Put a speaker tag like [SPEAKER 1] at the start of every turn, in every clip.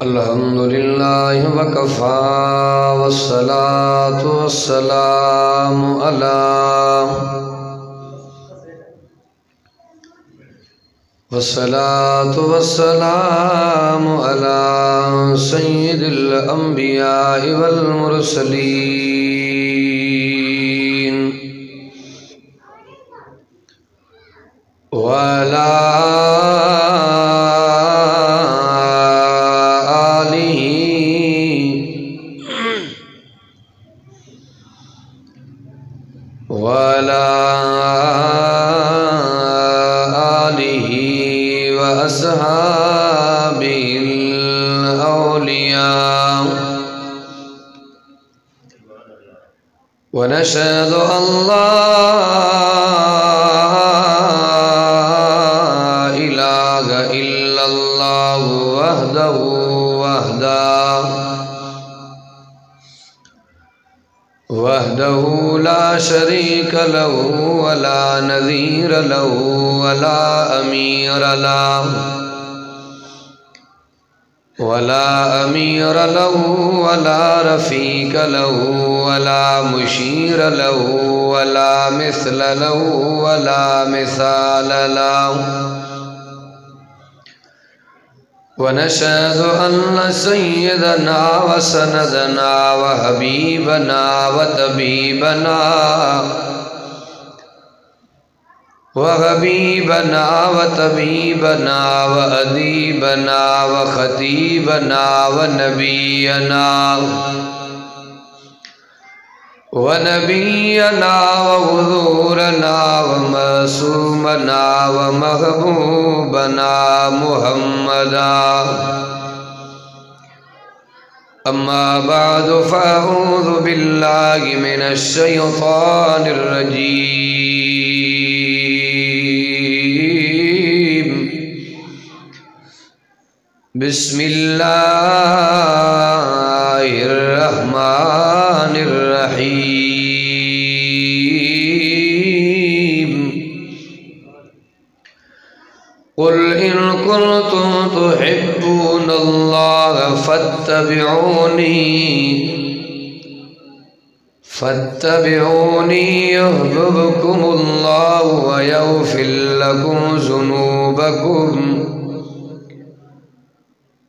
[SPEAKER 1] अल्हम्दुलिल्लाहि वकफ़ा वस्सलातु वस्सलामु अला सय्यिदिल अंबिया'i वल मुरसलीन वअला ونشهد أن لا إله إلا الله وحده لا شريك له ولا نظير له ولا أمير له ولا رفيق له ولا مشير له ولا مثل له ولا مثال له ونشهد أن سيدنا وسندنا وحبيبنا وطبيبنا وأديبنا وخطيبنا ونبينا وحضورنا ومعصومنا ومحبوبنا محمدا أما بعد فأعوذ بالله من الشيطان الرجيم بسم الله الرحمن الرحيم قل إن كنتم تحبون الله فاتبعوني يحببكم الله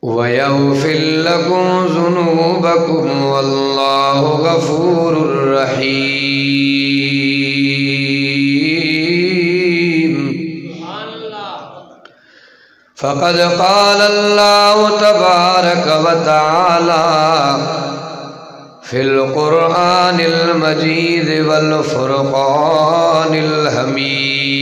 [SPEAKER 1] ويغفر لكم ذنوبكم والله غفور رحيم فقد قال الله تبارك وتعالى في القرآن المجيد والفرقان الحميد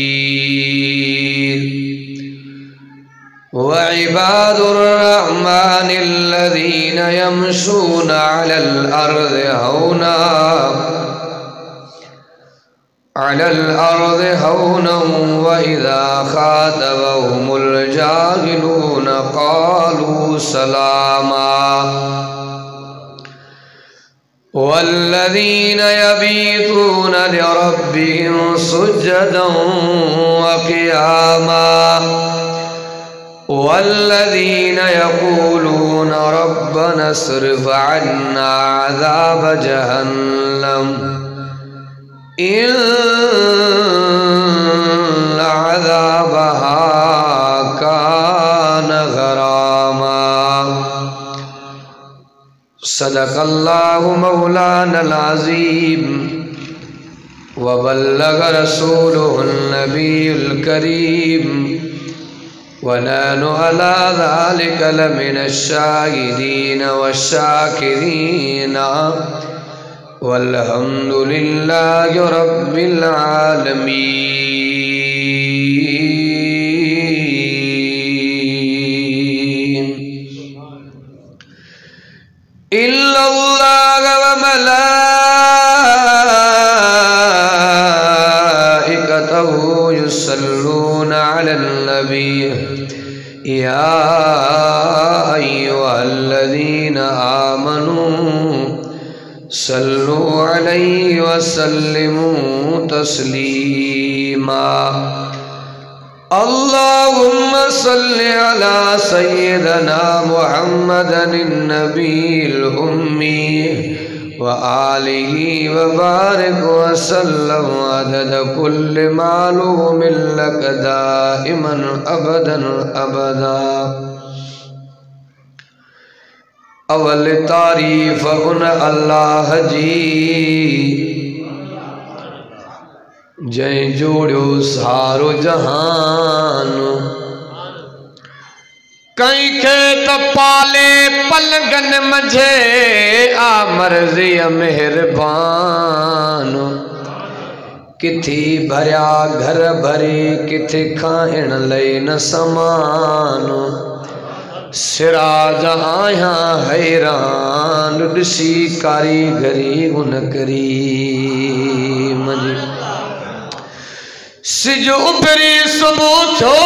[SPEAKER 1] وعباد الرحمن الذين يمشون على الأرض هونا وإذا خاطبهم الجاهلون قالوا سلاما والذين يبيتون لربهم سجدا وقياما والذين يقولون ربنا اصرف عنا عذاب جهنم إن عذابها كان غراما صدق الله مولانا العظيم وبلغ رسوله النبي الكريم ونحن على ذلك لمن الشاهدين والشاكرين والحمد لله رب العالمين إلا الله وملائكته يصلون على النبي يا أيها الذين آمنوا صلوا عليه وسلموا تسليما अल्लाहुम्मा सल्लि अला सय्यिदना मुहम्मदिन नबील उम्मी व आलिहि व बारिक व सल्लम अदद कुल्लि मालूमिन लक दाइमन अबदन अबदा। अवल तारीफ उन अल्लाह जी जै जोड़ियो सारो जहान। कई खे त पाले पलगन मझे आ मर्ज़ी मेहरबान। किथे भरिया घर भरे किथे खाइण लई न समान। सिराज आया हैरान ॾिसी कारीगरी उन करीम जी। सिज उभरी सुबुह थो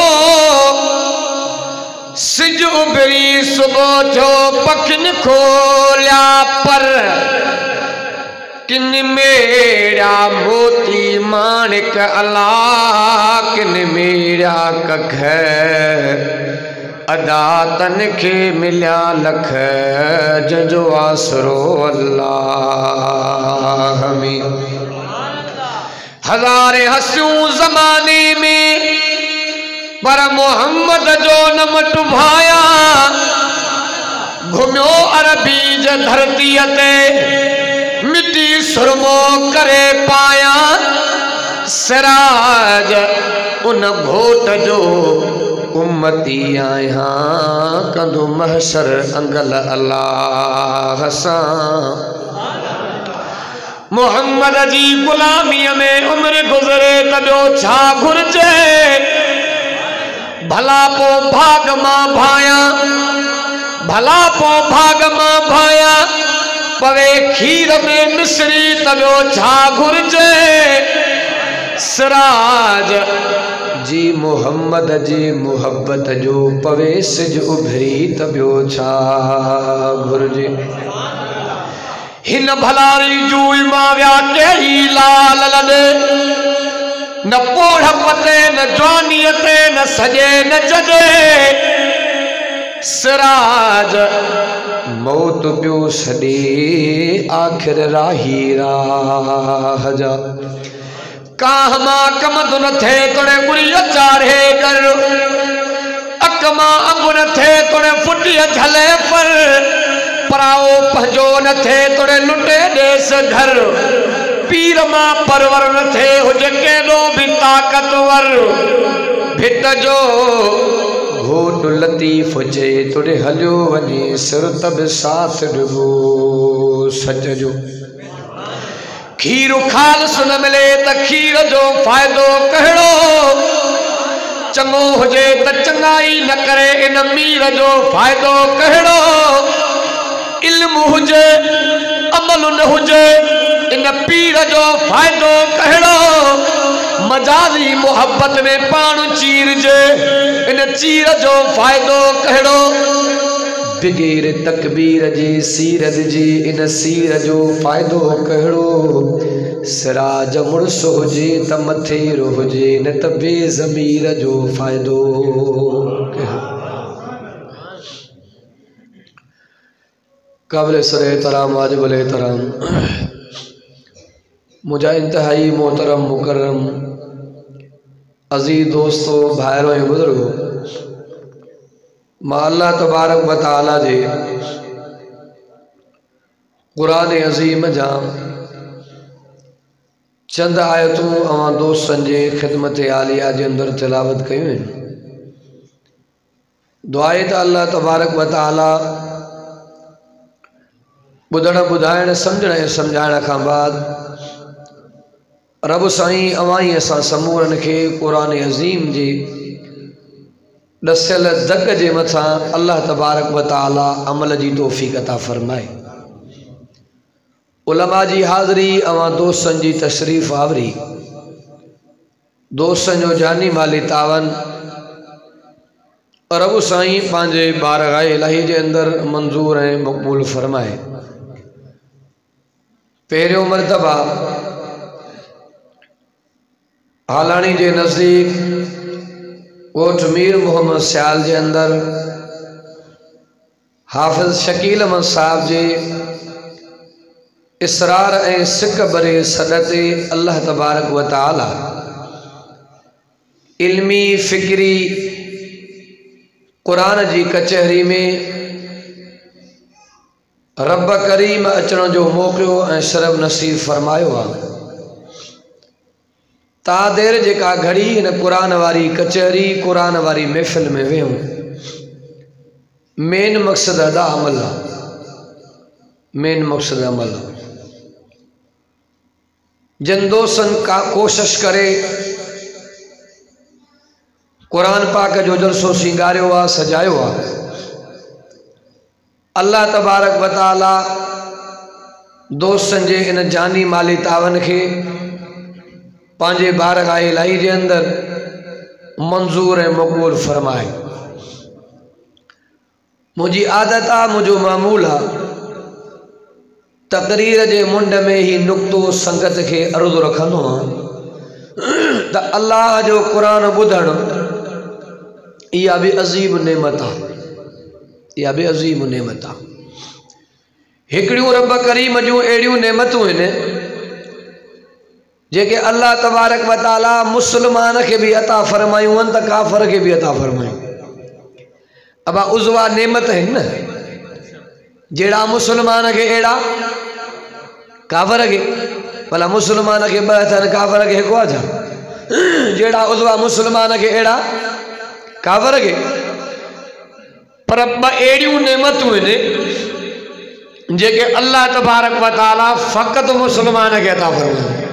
[SPEAKER 1] सिज उभरी सुबुह थो पखिन खोलिया पर किन मेरा मोती माणिक अला किन मेरा कख अदा तन खे मिलिया लख जंहिंजो आसरो अल्लाह में। हज़ारे हसियूं ज़माने में पर मोहम्मद जो न मटु भाया। घुमियो अरबी जे धरतीअ ते मिटी सुरमो करे पाया। सिराज उन घोट जो उम्मती आया कंदो महशर अंगल अल्लाह सां। मोहम्मद जी गुलामीअ में उम्र गुज़रे त ॿियो छा घुर्जे। भला पो भाग मां भाया भला पो भाग मां भाया पवे खीर में मिश्री त ॿियो छा घुर्जे। सिराज जी मोहम्मद जी मुहब्बत जो पवे सिज उभरी त ॿियो छा घुर्जे। हिन भलारी जूई मां विया कहिड़ी लाल लॾे न पोढ़ पते न जवानीअ ते न सॼे न जॾे। सिराज मौत पियो सॾे आख़िर राही राह जा। काह मां कमद न थे तोड़े बुरीअ चाढ़े कर अक मां अंब न थे तोड़े फुटीअ झले पर पराओ पंहिंजो न थे तोड़े लुटे देस घर। पीर मां परवर न थे हुजे केॾो बि ताक़तवर। भिट जो घोट लतीफ़ हुजे तोड़े हलियो वञे सिर तब साथ ॾिबो सच जो। खीर खालस न मिले त खीर जो फ़ाइदो कहिड़ो। चङो हुजे त चङाई न करे इन मीर जो फ़ाइदो कहिड़ो। इल्म हुजे अमल न हुजे इन पीर जो फ़ाइदो कहिड़ो। मजाजी मोहब्बत में पाण चीरजे इन चीर जो फ़ाइदो कहिड़ो। बिगैर तकबीर जी सीरत जी इन सीर जो फ़ाइदो कहिड़ो। सिराज मुड़ुस हुजे त मथेरो हुजे न त बेज़मीर जो फ़ाइदो कहिड़ो। काबिल सर एहतराम वाजिबुल एहतराम मुझा इंतहाई मोहतरम मुकर्रम अज़ीज़ दोस्तों भाइरों ऐं बुज़ुर्गों। मां अल्लाह तबारक व तआला जे क़ुरान अज़ीम जा चंद आयतूं अवां दोस्तनि जे ख़िदमत आलिया जे अंदर तिलावत कयूं आहिनि। दुआ आहे त अल्लाह तबारक व तआला ॿुधण ॿुधाइण सम्झण ऐं सम्झाइण खां बाद रब साईं अवां ई असां समूरनि खे क़ुरान अज़ीम जे दसियल दग जे मथां अल्लाह तबारक व तआला अमल जी तौफ़ीक़ अता फ़रमाए। उलमा जी हाज़िरी अवां दोस्तनि जी तशरीफ़ आवरी दोस्तनि जो जानी माली तावन रब साईं पंहिंजे बारगाह इलाही जे अंदर मंज़ूर ऐं मक़बूल फ़रमाए। पहिरियों मरतबा हालाणी जे नज़दीक कोट मीर मोहम्मद सियाल जे अंदर हाफिज शकील अहमद साहब जे इसरार ऐं सिक भरे सदते अल्लाह तबारक व तआला इल्मी फ़िक्री कुरान जी कचहरी में रब करीम अचण जो मौक़ो ऐं शरफ़ नसीब फरमायो आहे। ता देर जेका घड़ी इन कुरान वारी कचहरी कुरान वारी महफ़िल में वेहूं, मेन मक़सद अदा अमल आहे, मेन मक़सद अमल आहे। जिन दोस्तनि का कोशिश करे कुरान पाक जो जलसो सिंगारियो आहे, सजायो आहे, अल्लाह तबारक व तआला दोस्तनि जे इन जानी माली तावन खे पांजे बारगाह इलाही जे अंदर मंजूर ऐं मक़बूल फरमाए। मुझी आदत आ, मुझो मामूल आ, तकरीर जे मुंड में ही नुक्तो संगत के अर्ज़ रखंदो आहियां त अल्लाह जो कुरान ॿुधण इहा भी अज़ीम नेमत आ, इहा भी अज़ीम नेमत आ। हिकिड़ियूं रब करीम जूं अहिड़ियूं नेमतूं आहिनि जेके अल्लाह तबारक व तआला मुसलमान के भी अता फरमायूं आहिनि त काफ़र के भी अता फरमायूं। अब उज़वा नेमत है न, जेड़ा मुसलमान के एड़ा काफ़र के, भला मुसलमान के ॿ अथनि काफ़र के हिकु आहे छा? जेड़ा उज़वा मुसलमान के एड़ा काफ़र के, पर ॿ अहिड़ियूं नेमतूं आहिनि जेके अल्लाह तबारक व तआला फ़क़त मुसलमान के अता फरमायूं।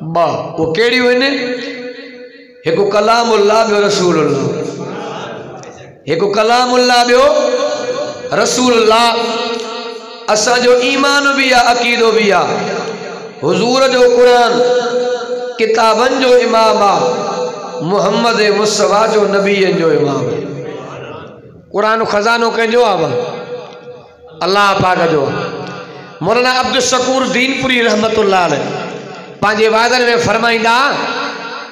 [SPEAKER 1] ॿ वो कहिड़ियूं आहिनि? हिकु कलामुल्लाह, ॿियो रसूलुल्लाह। हिकु कलामुल्लाह, ॿियो रसूलुल्लाह। असांजो ईमान भी आहे, अक़ीदो भी आहे। हुज़ूर जो कुरान किताबनि जो इमाम आहे, मुहम्मद मुस्तफ़ा जो नबीअनि जो इमाम आहे। कुरान खज़ानो कंहिंजो आहे? अल्लाह पाक जो। मौलाना अब्दुल शकूर दीनपुरी रहमतुल्लाह अलैह पंहिंजे वाइदनि में फरमाईंदा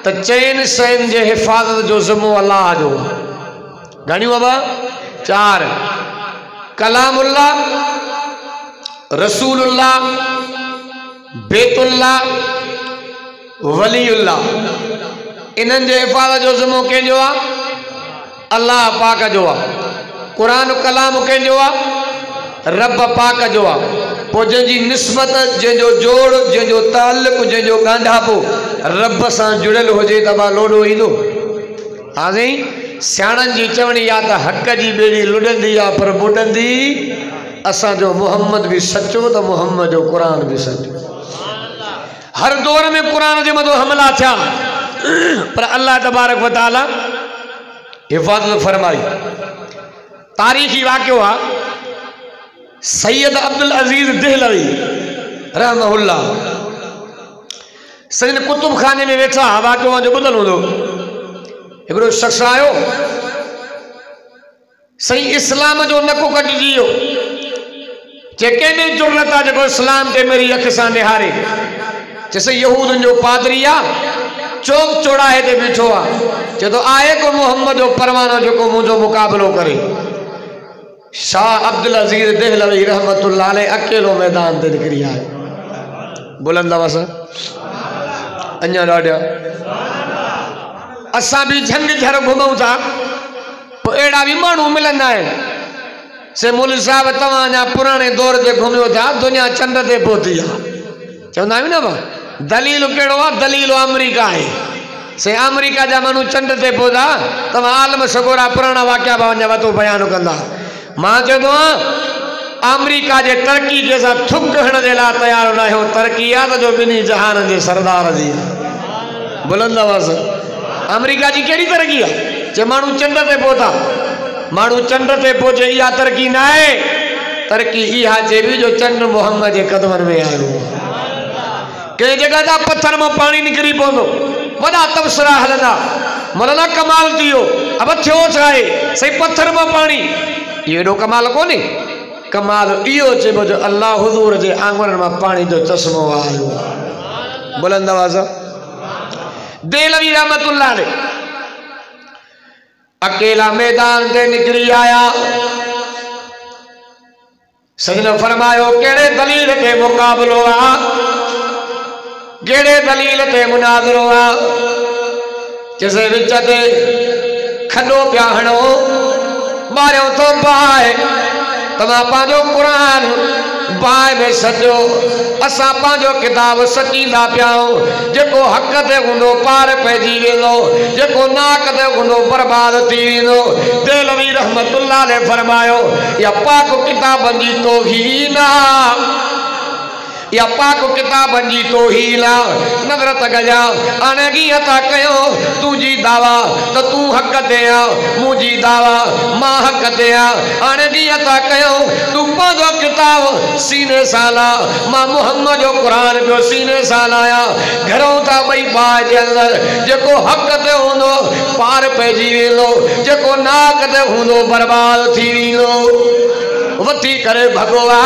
[SPEAKER 1] त चइनि शयुनि जे हिफ़ाज़त जो ज़िम्मो अल्लाह जो। घणियूं अबा? 4। कलामुल्लाह, रसूलुल्लाह, बेतुल्लाह, वलीउल्लाह। इन्हनि जे हिफ़ाज़त जो ज़िम्मो कंहिंजो आहे? अल्लाह पाक जो आहे। कुरान कलाम कंहिंजो आहे? रब पाक जो आहे। पोइ जंहिंजी निस्बत, जंहिंजो जोड़, जंहिंजो ताल्लुक़, जंहिंजो ॻांढापो रब सां जुड़ियल हुजे त बा लोॾो ईंदो? हाज़ी सियाणनि जी चवणी आहे त हक़ जी ॿेड़ी लुॾंदी आहे पर ॿुॾंदी असांजो मुहम्मद भी सचो त मुहम्मद जो कुरान भी सचो। हर दौर में कुरान जे मथां हमला थिया पर अल्लाह तबारक व तआला हिफ़ाज़त फरमाई। तारीख़ी वाक़ियो आहे, सैयद अब्दुल अजीज देहलवी रहमहुल्लाह सजन कुतुब खाने में वेठा, वाक़ियो जो ॿुधल हूंदो। हिकिड़ो शख़्स आयो, सही इस्लाम जो नको कटिजी वियो, जेके में जुर्रत आहे जेको इस्लाम ते मेरी अख सां निहारे। चइसि यहूदनि जो पादरी आहे, चौक चौराहे ते बीठो आहे, चए थो आहे को मुहम्मद जो परवानो जेको मुंहिंजो मुक़ाबिलो करे। शाह अब्दुल अजीज देहलवी रहमतुल्लाह अलैह अकेलो मैदान ते निकिरी आयो। बुलंद आवाज़ अञा ॾाढा असां भी झंग झर घुमूं था, पोइ अहिड़ा भी माण्हू मिलंदा आहिनि। से मौलवी साहब तव्हां अञा पुराणे दौर ते घुमियो था, दुनिया चंड ते पहुती आहे। चवंदा आहियूं न भाउ, दलील कहिड़ो आहे? दलील अमेरिका आहे। से अमेरिका जा माण्हू चंड ते पहुता, तव्हां आलम सगोरा पुराणा वाक़िया अञा वतो बयानु कंदा। मां चवंदो आहियां अमेरिका जे तरक़ी जे असां थुक हणण जे लाइ तयारु न आहियूं। तरक़ी आहे त जो ॿिन्ही जहान जे सरदार जी। बुलंद आवाज़ अमेरिका जी कहिड़ी तरक़ी आहे? जे माण्हू चंड ते पहुता, माण्हू चंड ते पहुचे, इहा तरक़ी न आहे। तरक़ी इहा चइबी जो चंड मुहम्मद जे कदमनि में आयो। कंहिं जॻह जा पत्थर मां पाणी निकिरी पवंदो, वॾा तबसरा हलंदा, मौलाना कमाल थी वियो। अब थियो छा आहे? सही पत्थर मां पाणी, इहो एॾो कमाल कोन्हे। कमाल इहो चइबो जो अल्लाह हुज़ूर जे आंगुरनि मां पाणी जो चश्मो आयो। बुलंद आवाज़ देहलवी रहमतुल्लाह अलैह अकेला मैदान से निकली आया। सजन फरमायो केड़े दलील ते मुकाबलो आ, केड़े दलील ते मुनाजरो आ। जिसे विच ते खडो पिया हणो मारियो तो बाय तमा पांजो कुरान बाय में सजो असा पांजो किताब सचींदा पियाऊं। जेको हक ते हुंदो पार पइजी वेंदो, जेको नाक ते हुंदो बर्बाद थी वेंदो। देलवी रहमतुल्लाह ने फरमायो या पाक किताबन जी तौहीन या पाक किताबन जी तौहीन नज़र तगजा आने की अता कयो तुझी दावा तो तू हक ते आ, मुझी दावा मां हक ते आ। आने की अता कयो तू पांजो किताब सीने साला मां मोहम्मद जो कुरान जो सीने सालाया। घरों था बई बाज जे अंदर जेको हक ते हुंदो पार पइजी वेंदो, जेको नाक ते हुंदो बर्बाद थी वेंदो। वठी करे भगवा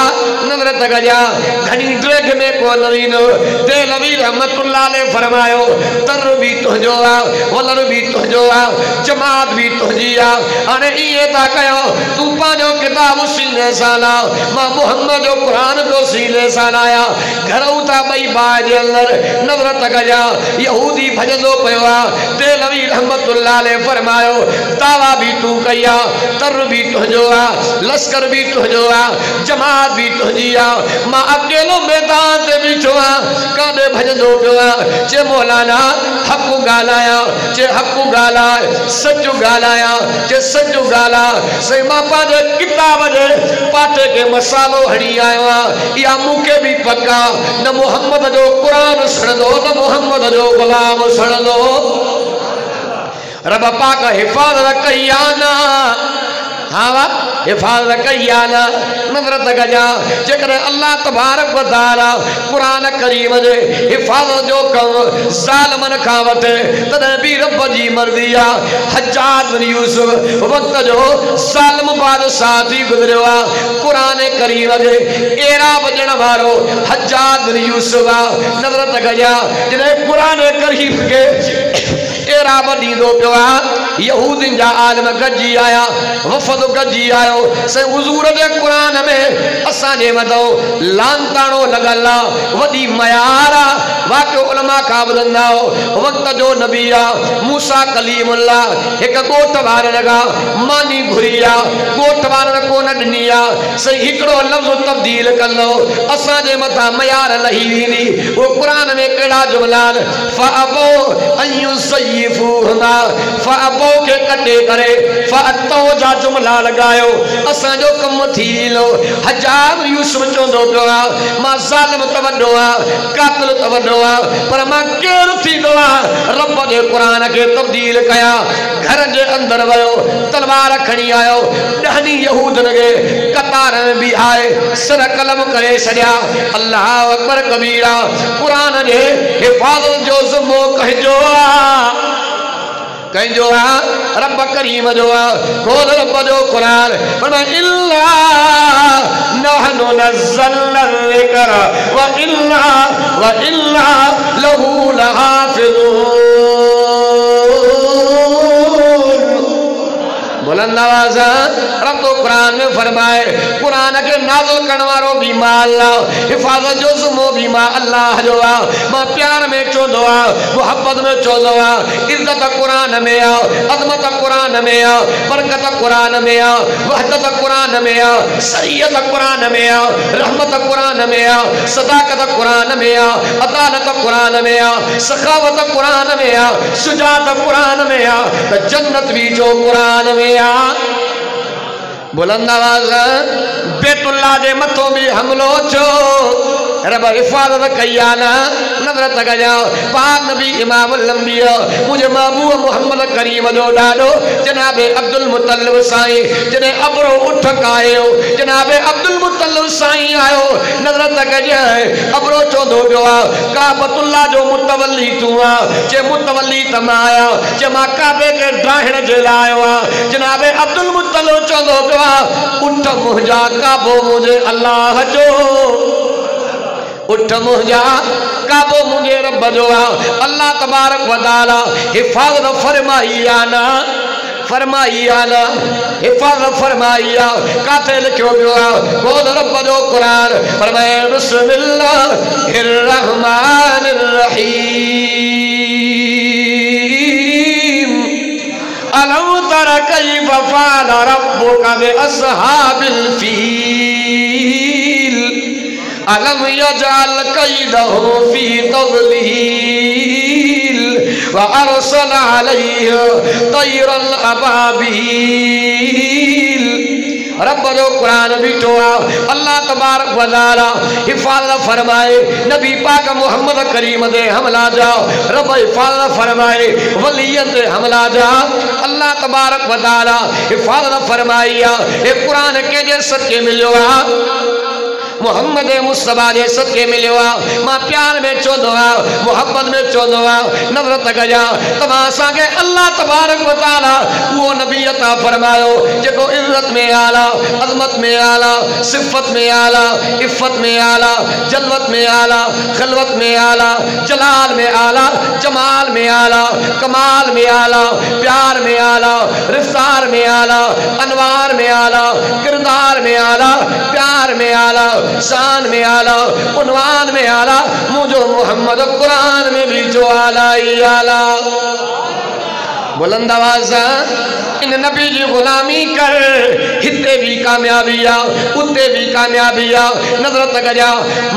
[SPEAKER 1] नज़र तगजा घनी ड्रेग में को नवीनो। देलवी रहमतुल्लाह ने फरमायो तर भी तुझो आ, वलर भी तुझो आ, जमात भी तुझी आ। अने ये ता कयो तू पांजो किताब सीने साला मां मोहम्मद जो कुरान को सीने सालाया। घरों ता बई बाज अंदर नज़र तगजा यहूदी भजदो पयो आ। देलवी रहमतुल्लाह ने फरमायो दावा भी तू कया, तर भी तुझो आ, लश्कर भी तुझो आ, जमात भी तुझी आ। मां अकेलो मैदान ते बीठो आ कादे भजदो पियो आ। जे मौलाना हक गालाया, जे हक गालाए सच गालाया, जे सच गाला सही मां पांजे किताब जे पाटे के मसालो हड़ी आयो आ। या मुके भी पक्का न मोहम्मद जो कुरान सणदो न मोहम्मद जो गुलाम सणदो। रब पाक हिफाजत कया ना, हाँ हिफाजत कया ना। नज़र तगजा जेकर अल्लाह तबारक व तआला कुरान करीम जे हिफाजत जो कम ज़ालिमन खां वठे तॾहिं बि रब जी मर्ज़ी आ। हज्जाज बिन यूसुफ वक़्त जो ज़ालिम बादशाह थी गुज़रियो आ। कुरान करीम जे एरा वजण वारो हज्जाज बिन यूसुफ आ। नज़र तगजा जॾहिं कुरान करीम के एरा ॾींदो पियो आ यहूदिन जा आलिम गॾिजी आया, वफ़द गॾिजी आयो। से हुज़ूर जे कुरान में असांजे मथो लांताणो लॻल आ, वॾी मयार आ। वाक़ियो उलमा खां ॿुधंदा हो वक़्त जो नबी आ मूसा कलीमुल्लाह हिकु ॻोठ वारनि खां मानी घुरी आ, ॻोठ वारनि कोन ॾिनी आ। सही हिकिड़ो लफ़्ज़ तब्दील कंदो असांजे मथां मयार लही वेंदी। उहो कुरान में कहिड़ा जुमला आहिनि फ़अबो अयूं सय्यिफूना फ़अबो के कटे करे फ़अतो जा जुमला लगायो असांजो कम थी लो। हज्जाज यूसुफ चवंदो पियो आ मां ज़ालिम त वॾो आ, कातिल त वॾो आ, पर मां केरु थींदो आ रब जे कुरान खे तब्दील कया। घर जे अंदर वियो तलवार खणी आयो, ॾहनी यहूदन खे कतार में बि आए सर कलम करे छॾिया। अल्लाह अकबर कबीरा। कुरान जे हिफ़ाज़त जो ज़िम्मो कंहिंजो आ, कंहिंजो आ रब करीम जो आ। खोल रब जो कुरान पर इल्ला नहनु नज़्ज़लना ज़िक्र व इल्ला लहू लहाफ़िज़ून। बुलंद आवाज़ रब कुरान में फरमाए कुरान के नाज़िल करण वारो भी मां अल्लाह, हिफाजत जो ज़िम्मो भी मां अल्लाह जो आ। मां प्यार में चवंदो आ, मोहब्बत में चवंदो आ, इज्जत कुरान में आ, अज़मत कुरान में आ, बरकत कुरान में आ, वहदत कुरान में आ, शरीयत कुरान में आ, रहमत कुरान में आ, सदाकत कुरान में आ, अदालत कुरान में आ, सखावत कुरान में आ, शुजाअत कुरान में आ, त जन्नत भी जो कुरान में आ। बुलंद आवाज़ बैतुल्लाह जे मथों भी हमलो छो रब हिफाजत कया ना। नज़र तगजा पाक नबी इमामुल अंबिया मुझे महबूब मोहम्मद करीम जो ॾाॾो जनाबे अब्दुल मुतल्लिब साईं जॾहिं अबरो उठ कायो जनाबे अब्दुल मुतल्लिब साईं आयो। नज़र तगजा अबरो चवंदो पियो आहे काबतुल्लाह जो मुतवल्ली तूं आ, जे मुतवल्ली त मां आहियां, जे मां काबे खे ड्राहिण जे लाइ आयो आहियां। जनाबे अब्दुल मुतल्लिब चवंदो पियो आहे उठ मुंहिंजा काबो मुंहिंजे अल्लाह जो, उठ मुंहिंजा काबो मुंहिंजे रब जो आ। अल्लाह तबारक व तआला हिफाज़त फरमाई आ ना। फरमाई आला हिफाजत फरमाई आ काते लिखियो पियो आ बोल रब जो कुरान फरमाए बिस्मिल्लाहिर रहमानिर रहीम अलम तरा कैफ फ़अल रब्बुका बि अस्हाबिल फील अलम यजअल कैदहु फी तज़लील व अरसल अलैहिम तैरल अबाबील। रब जो कुरान बीठो अल्लाह तबारक व तआला हिफाजत फरमाए नबी पाक मोहम्मद करीम दे हमला जाओ रब हिफाजत फरमाए वलियत दे हमला जाओ अल्लाह तबारक व तआला हिफाजत फरमाइया ए कुरान के जे सच्चे मिलियो मोहम्मद मुस्तफा जे सदके मिलियो मां प्यार में चोंदो मोहब्बत में चोंदो नफरत कजा तमा सागे अल्लाह तबारक व तआला वो नबी अता फरमायो जेको इज्जत में आला अजमत में आला सिफत में आला इफ्फत में आला जलवत में आला खलवत में आला जलाल में आला जमाल में आला कमाल में आला प्यार में आला रफ्तार में आला अनवार में आला किरदार में आला प्यार में आला शान में आला उन्वान में आला मुझो मोहम्मद कुरान में भी जो आला ही आला। बुलंद आवाज़ इन नबी की गुलामी कर हिते भी कामयाबिया उते भी कामयाबिया नजरत कजा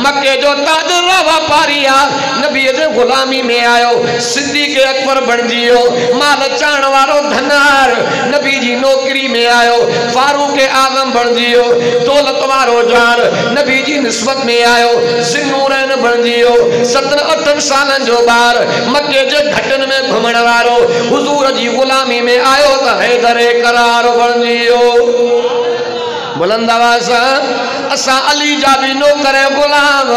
[SPEAKER 1] मक्के जो ताजर वापारिया नबी जे गुलामी में आयो सिद्दीक़ अकबर बन जियो माल चाण वारो धनार नबी जी नौकरी में आयो फारूक आजम बन जियो दौलत वारो जार नबी जी निस्बत में आयो सिन्नूरैन बन जियो 17-18 सालन जो बार मक्के जे घटन में घुमण वारो हुजूर जी गुलामी में आयो तो हैदर करार बन जियो। बुलंद आवाज़ असा अली जा भी नो करे गुलाम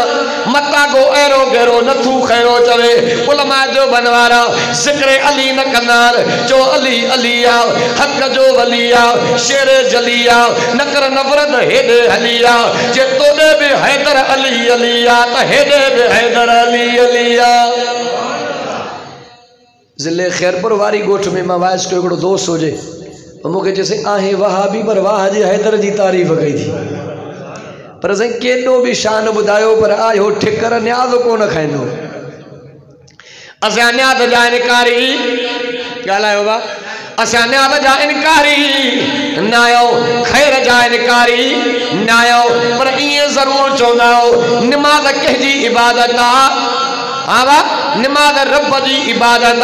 [SPEAKER 1] मता को एरो घेरो नथू खैरो चवे उलमा जो बनवारा जिक्र अली न कनार जो अली अलिया हक जो वलिया शेर जलिया नकर नफरत हेदे हलिया जे तोदे भी हैदर अली अलिया त हेदे भी हैदर अली अलिया। ज़िले खैरपुर वारी गोठ में मां वाइस को हिकिड़ो दोस्त हुजे मूंखे चयसि आहे वहाबी पर वाह जी हैदर जी तारीफ़ कई थी पर साईं केॾो बि शान ॿुधायो पर आयो ठिकर न्याज़ कोन खाईंदो असां न्याज़ जा इनकारी ॻाल्हायो बा असां न्याज़ जा इनकारी न आहियो ख़ैर जा इनकारी न आहियो पर ईअं ज़रूरु चवंदा निमाज़ कंहिंजी इबादत आहे हाँ बा नमाज रब जी इबादत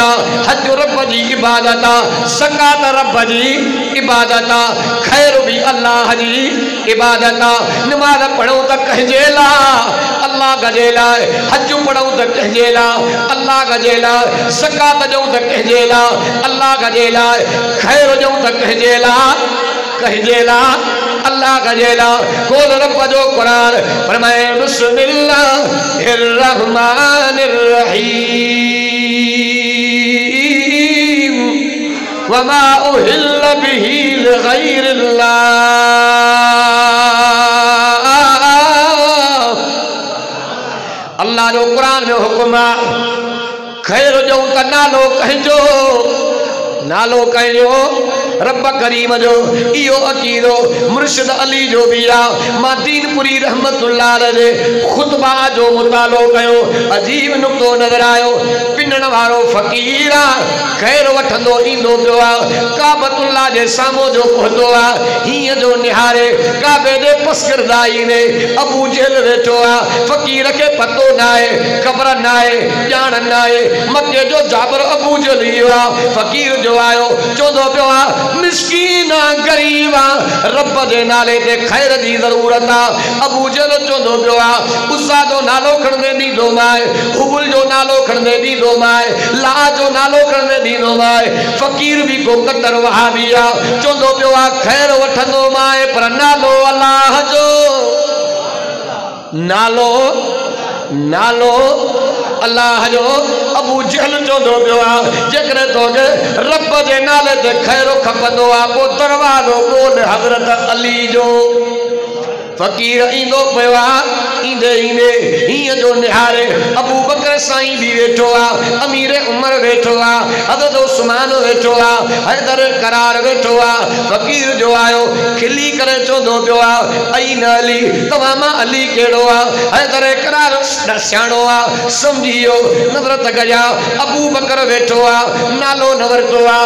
[SPEAKER 1] हज रब जी इबादत ज़कात रब जी इबादत खैर भी अल्लाह जी इबादत नमाज पढ़ो तो कंहिंजे लाइ अल्लाह जे लाइ हज पढ़ो तो कंहिंजे लाइ अल्लाह जे लाइ ज़कात ॾियूं तो कंहिंजे लाइ अल्लाह जे लाइ खैर ॾियूं तो कंहिंजे लाइ अल्लाह का जेला खोल रब जो कुरान फरमाए बिस्मिल्लाहिर रहमानिर रहीम वमा उहिल्ल बिही लिगैरिल्लाह। अल्लाह जो कुरान में हुक्म खैर जो त नालो कहियो रब करीम जो इहो अकीदो मुर्शिद अली जो भी मां दीनपुरी रहमतुल्लाह अलैहि खुतबा जो मुतालो कयो अजीब नुक्तो नजर आयो पिनण वारो फकीर खैर वठंदो ईंदो पियो काबतुल्लाह जे सामो जो पहुतो हीअं जो निहारे काबे जे पसगिरदाई ने अबू जेल वेठो फकीर के पतो न आहे ख़बर न आहे ॼाण न आहे मके जो जाबर अबू जेल फकीर जो आयो चवंदो पियो मिस्कीन गरीब रब जे नाले ते खैर जी ज़रूरत अबू जल चवंदो पियो उसा जो नालो खणंदे ॾींदो माए हुबुल जो नालो खणंदे ॾींदो माए ला जो नालो खणंदे ॾींदो माए फकीर भी को कतर वहाबी चवंदो पियो खैर वठंदो माए पर नालो अल्लाह जो नालो अल्लाह जो अबू जहल चवंदो पियो जेकर तोखे रब जे नाले ते खैर खपंदो पोइ दरवाज़ो ॻोल्ह हज़रत अली जो। फकीर ईंदो पियो ईंदे ईंदे हीअं जो निहारे अबू बकर साईं भी वेठो आ, अमीर उमर वेठो आ, हज़रत उस्मान वेठो आ, हैदर करार वेठो आ। फ़कीर जो आयो खिली करे चोंदो पियो आ, अईन अली तमामा अली केड़ो आ। हैदर करार सियाणो आ, समझियो नज़रत कया। अबू बकर वेठो आ, नालो न वरतो आ,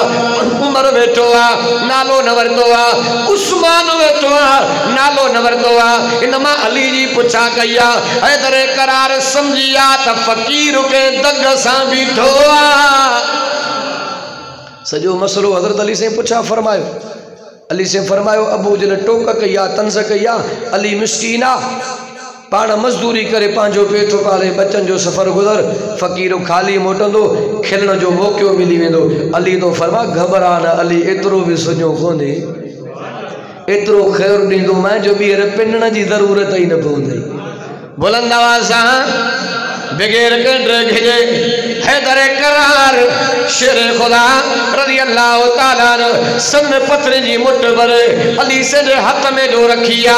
[SPEAKER 1] उमर वेठो आ, नालो न वरतो आ, उस्मान वेठो आ, नालो न वरतो आ। इनमा अली जी पुछा कया, हैदर करार समझिया त फ़कीर के दग सां बीठो आ। सजो मसलो हज़रत अली से पुछा फरमायो। अली से फरमायो अबू जन टोक कया तंस कया, अली मिस्कीना पाण मजदूरी करे पांजो पेट पाले बच्चन जो सफ़र गुज़र, फ़कीर खाली मोटंदो, खिलण जो मौक़ो मिली वेंदो। अली तो फरमा घबरा न अली, एतिरो भी सुञो कोन्हे, एतिरो ख़ैर ॾींदो मैं जो ॿीहर पिनण जी ज़रूरत ई न पवंदी। बुलंद आवाज़ सां बगैर कंडे घिजे हैदर करार शेर खुदा रज़ी अल्लाह ताला न सन पत्थर जी मुठ भरे अली से हथ में जो रखिया।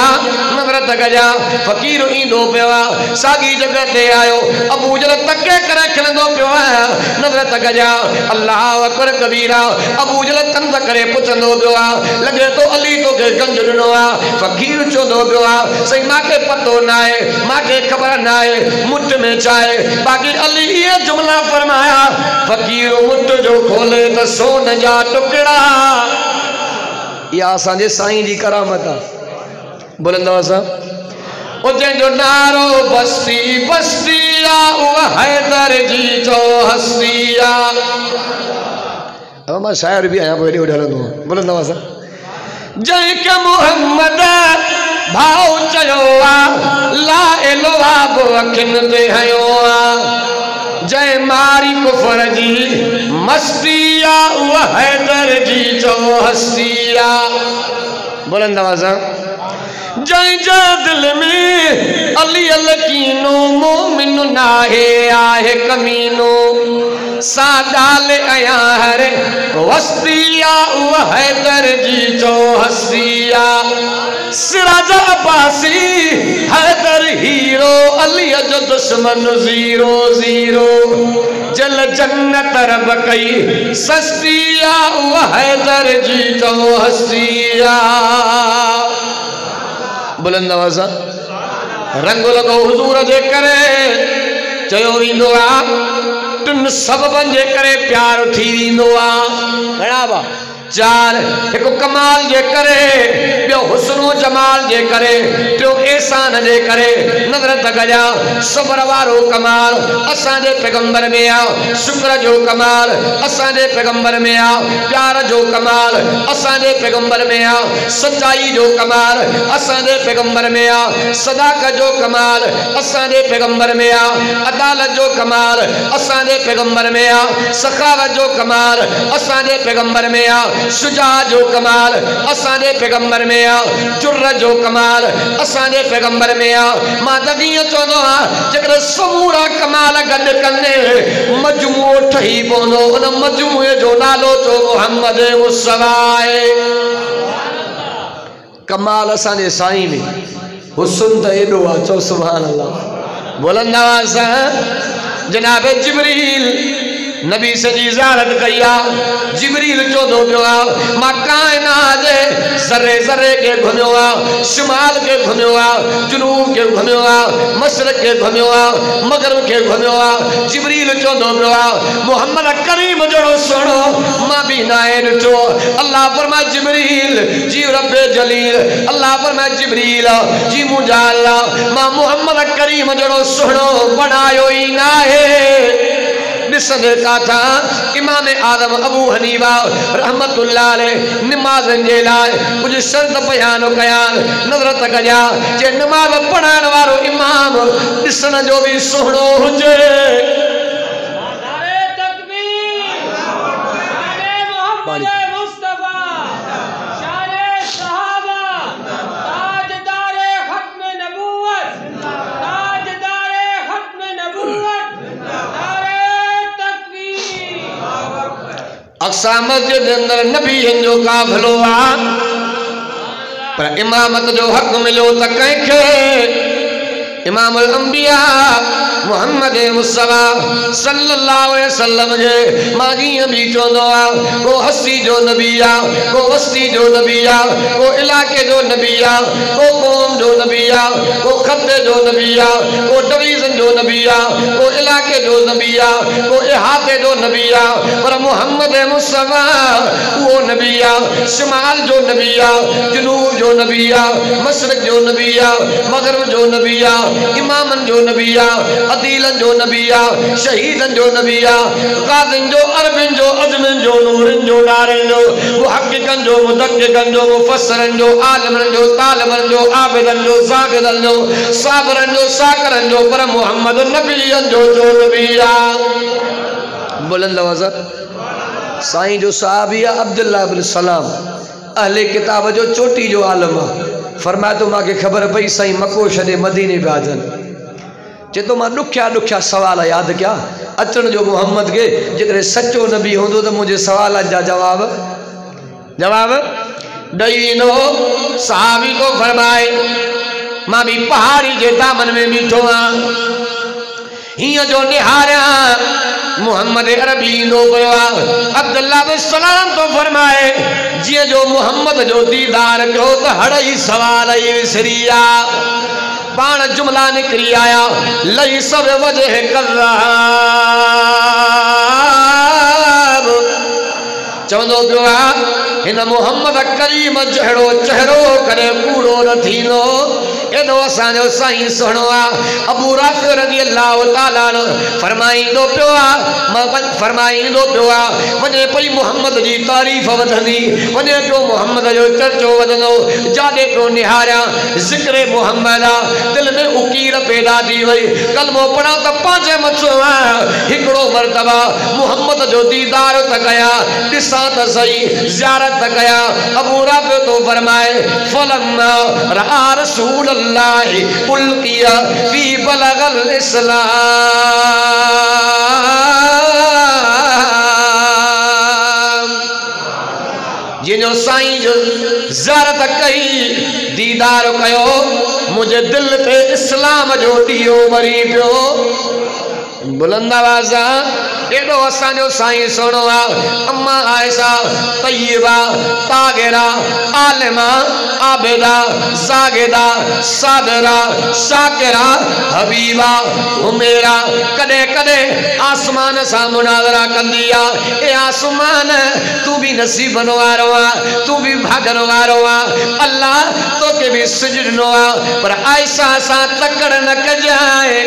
[SPEAKER 1] नज़रत गजा फ़कीर ईंदो पियो आहे, साॻी जगह ते आयो, अबू जन तके करे खिलंदो पियो आहे। नज़रत गजा अल्लाह अकबर कबीरा, अबू जन तंद करे पुछंदो पियो आहे, लॻे तो अली तोखे गंज ॾिनो आहे। फ़कीर चवंदो पियो आहे, सही मांखे पतो न आहे, मांखे ख़बर न आहे मुठ में छा आहे। बाक़ी अली ये जुमला फरमाया, फ़कीर मुठ जो खोले तो सोन जा टुकड़ा। या असांजे साईं जी करामत आहे। बुलंद आवाज़ सां ओ जंहिंजो नारो बस्ती बस्ती आ, उहा हैदर जी जो हस्ती आ। अब मां शायर भी आहियां, पोइ हेॾे होॾे हलंदो आहियां। बुलंद आवाज़ सां जंहिंखे मुहम्मद भाउ चयो आ, ला इलाहा बि अखियुनि ते हयो आ। जंहिं मारी कुफर जी मस्ती आ, उहा हैदर जी जो हस्ती आ। बुलंद आवाज़ सां जंहिंजे दिल में अली अलकीनो मोमिन नाहे आहे कमीनो, सादाल आया हर वस्तिया, उहा हैदर जी जो हस्तिया। सिराज अब्बासी हैदर हीरो, अली जो दुश्मन ज़ीरो ज़ीरो। जल जन्नत रब कई सस्तिया, उहा हैदर जी जो हस्तिया। बुलंद आवाज़ रंग लॻो हुज़ूर जे करे चयो वेंदो आहे, टिन सबबनि जे करे प्यार थी वेंदो आहे। घणा बा चार, हिकु कमाल जे करे, ॿियो हुस्नो जमाल जे करे, टियों एहसान जे करे। नज़रत गजा सबर वारो कमाल असांजे पैगंबर में आ, शुक्र जो कमाल असांजे पैगंबर में आ, प्यार जो कमाल असांजे पैगंबर में आ, सच्चाई जो कमाल असांजे पैगंबर में आ, सदाकत जो कमाल असांजे पैगंबर में आ, अदालत जो कमाल असांजे पैगंबर में आ, सखावत जो कमाल असांजे पैगंबर में आ, शुजा जो कमाल असांजे पैगंबर में आ, जुर्र जो कमाल असांजे पैगंबर में आ। मां तॾहिं चवंदो आहियां जेकर समूरा कमाल गॾु कंदे मजमूओ ठही पवंदो, उन मजमूए जो नालो तो मोहम्मद मुस्तफा आहे। कमाल असांजे साईं में, हुस्न त एॾो आहे, चओ सुभान अल्लाह। बुलंद आवाज़ सां जनाब जिब्रील नबी से जी ज़ियारत कया। जिब्रील चवंदो पियो आहे, मां काइनात जे ज़रे ज़रे के घुमियो आहे, शुमाल के घुमियो आहे, जुनूब के घुमियो आहे, मशरक़ के घुमियो आहे, मग़रिब के घुमियो आहे। जिब्रील चवंदो पियो आहे, मोहम्मद करीम जहिड़ो सुहिणो मां बि न आहे ॾिठो। अल्लाह फरमाए जिब्रील जी रब्बे जलील, अल्लाह फरमाए जिब्रील जी मुंहिंजा अल्लाह, मां मोहम्मद करीम जहिड़ो सुहिणो बणायो ई न आहे। ॾिसंदे काथा इमाम आज़म अबू हनीफा रहमतुल्लाह अलैह नमाज़नि जे लाइ कुझु शर्त बयान कया। नज़रत कया जे नमाज़ पढ़ाइण वारो इमाम ॾिसण जो बि सुहिणो हुजे। अक्सा मस्जिद अंदर नबीन जो काफ़िलो आ, पर इमामत जो हक़ मिलो त कंहिंखे इमामुल अंबिया मोहम्मद मुस्तफा सल्लल्लाहु अलैहि वसल्लम जे मागी अभी चोंदो आ को हस्ती जो नबी आ को वस्ती जो नबी आ को इलाके जो नबी आ को कौम जो नबी आ को खत्ते जो नबी आ को डिवीजन जो नबी आ को इलाके जो नबी आ को इहाते जो नबी आ पर मोहम्मद मुस्तफा वो नबी आ शिमाल जो नबी आ जनूब जो नबी आ मशरिक जो नबी आ मगरिब जो नबी आ इमामन जो नबी आ अदीलन जो नबी आ शहीदन जो नबी आ काज़िन जो अरबिन जो अजमिन जो नूरिन जो नारिन जो मुहक्किकन जो मुदक्किकन जो मुफस्सिरन जो आलिमन जो तालिबन जो आबिदन जो ज़ाकिरन जो साबिरन जो शाकिरन जो पर मोहम्मद नबीयन जो नबी आ बुलंद आवाज़ साईं जो सहाबी अब्दुल्लाह इब्न सलाम अहले किताब जो चोटी जो आलम फरमाया तो मां के खबर पई साईं मको छे मदीने पे आजन जे तो मां दुखिया दुखिया सवाल याद क्या अचण जो मोहम्मद के जितने सच्चो नबी होंदो तो मुझे सवाल जा जवाब जवाब दई नो सहाबी को फरमाए मां भी पहाड़ी जे दामन में बीठो हिया जो निहारिया मोहम्मद अरबी नो पयो अब्दुल्लाह बिन सलाम तो फरमाए जी जो मोहम्मद जो दीदार कयो तो हड़ई सवाल ही विसरिया पाण जुमला निकरी आया लई सब वजह कज़्ज़ाब चवंदो पियो हिन मोहम्मद करीम जहिड़ो चेहरो करे कूड़ो न थींदो एॾो असांजो साईं सुहिणो आहे अबू राफ़ी रज़ियल्लाहु ताला फरमाईंदो पियो आहे फरमाईंदो पियो आहे वञे पई मोहम्मद जी तारीफ़ वधंदी वञे पियो मोहम्मद जो चर्चो वधंदो जाॾे पियो निहारिया ज़िक्र मोहम्मद आहे दिलि में उकीर पैदा थी वई कलमो पढ़ा त पंहिंजे मथो हिकिड़ो मर्तबा मोहम्मद जो दीदार त कया ॾिसां त सही ज़ियारत त कया अबू राफ़ी तो फरमाए फलम्मा रआ रसूल उल्किया फी बलगल इस्लाम जिनो साईं जो ज़ियारत कई दीदार कयो मुझे दिल पे इस्लाम जो दियो मरी पियो बुलंद आवाज़ एडो असांजो साईं सुहिणो आहे अम्मा आयशा तय्यबा तागिरा आलिमा आबिदा ज़ागिदा साबिरा शाकिरा हबीबा हुमेरा कदे कदे आसमान सां मुनाज़रा कंदी आहे ए आसमान तू भी नसीबन वारो आहे तू भी भागन वारो आहे अल्लाह तोखे भी सिजनो आहे पर आयशा सां तकड़ न कजाए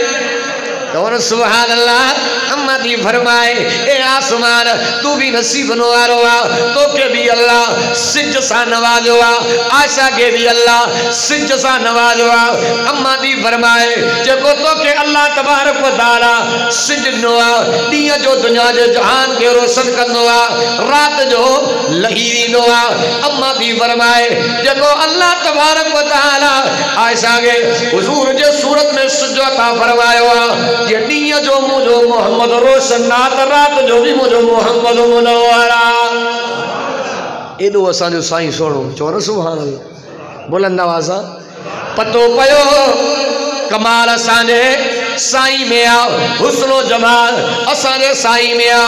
[SPEAKER 1] और सुभान अल्लाह अम्मा दी फरमाए ए आसमान तू भी नसीबन वारो आ तोखे भी अल्लाह सिज सा नवाजो आ आशा के भी अल्लाह सिज सा नवाजो आ अम्मा दी फरमाए जेको तोखे अल्लाह तबारक व तआला सिज नो आ दिया जो दुनिया जे जहान के रोशन कंदो आ रात जो लही नो आ अम्मा दी फरमाए जेको अल्लाह तबारक व तआला आयशा के हुजूर जे सूरत में सिज अता फरमायो आ ये दिया जो मुझो मोहम्मद रोशन नात रात जो भी मुझो मोहम्मद मुनव्वरा एडो असांजो साईं सोणो चोर सुभान अल्लाह बुलंद आवाज़ पतो पयो कमाल असांजे साईं में आ हुस्नो जमाल असांजे साईं में आ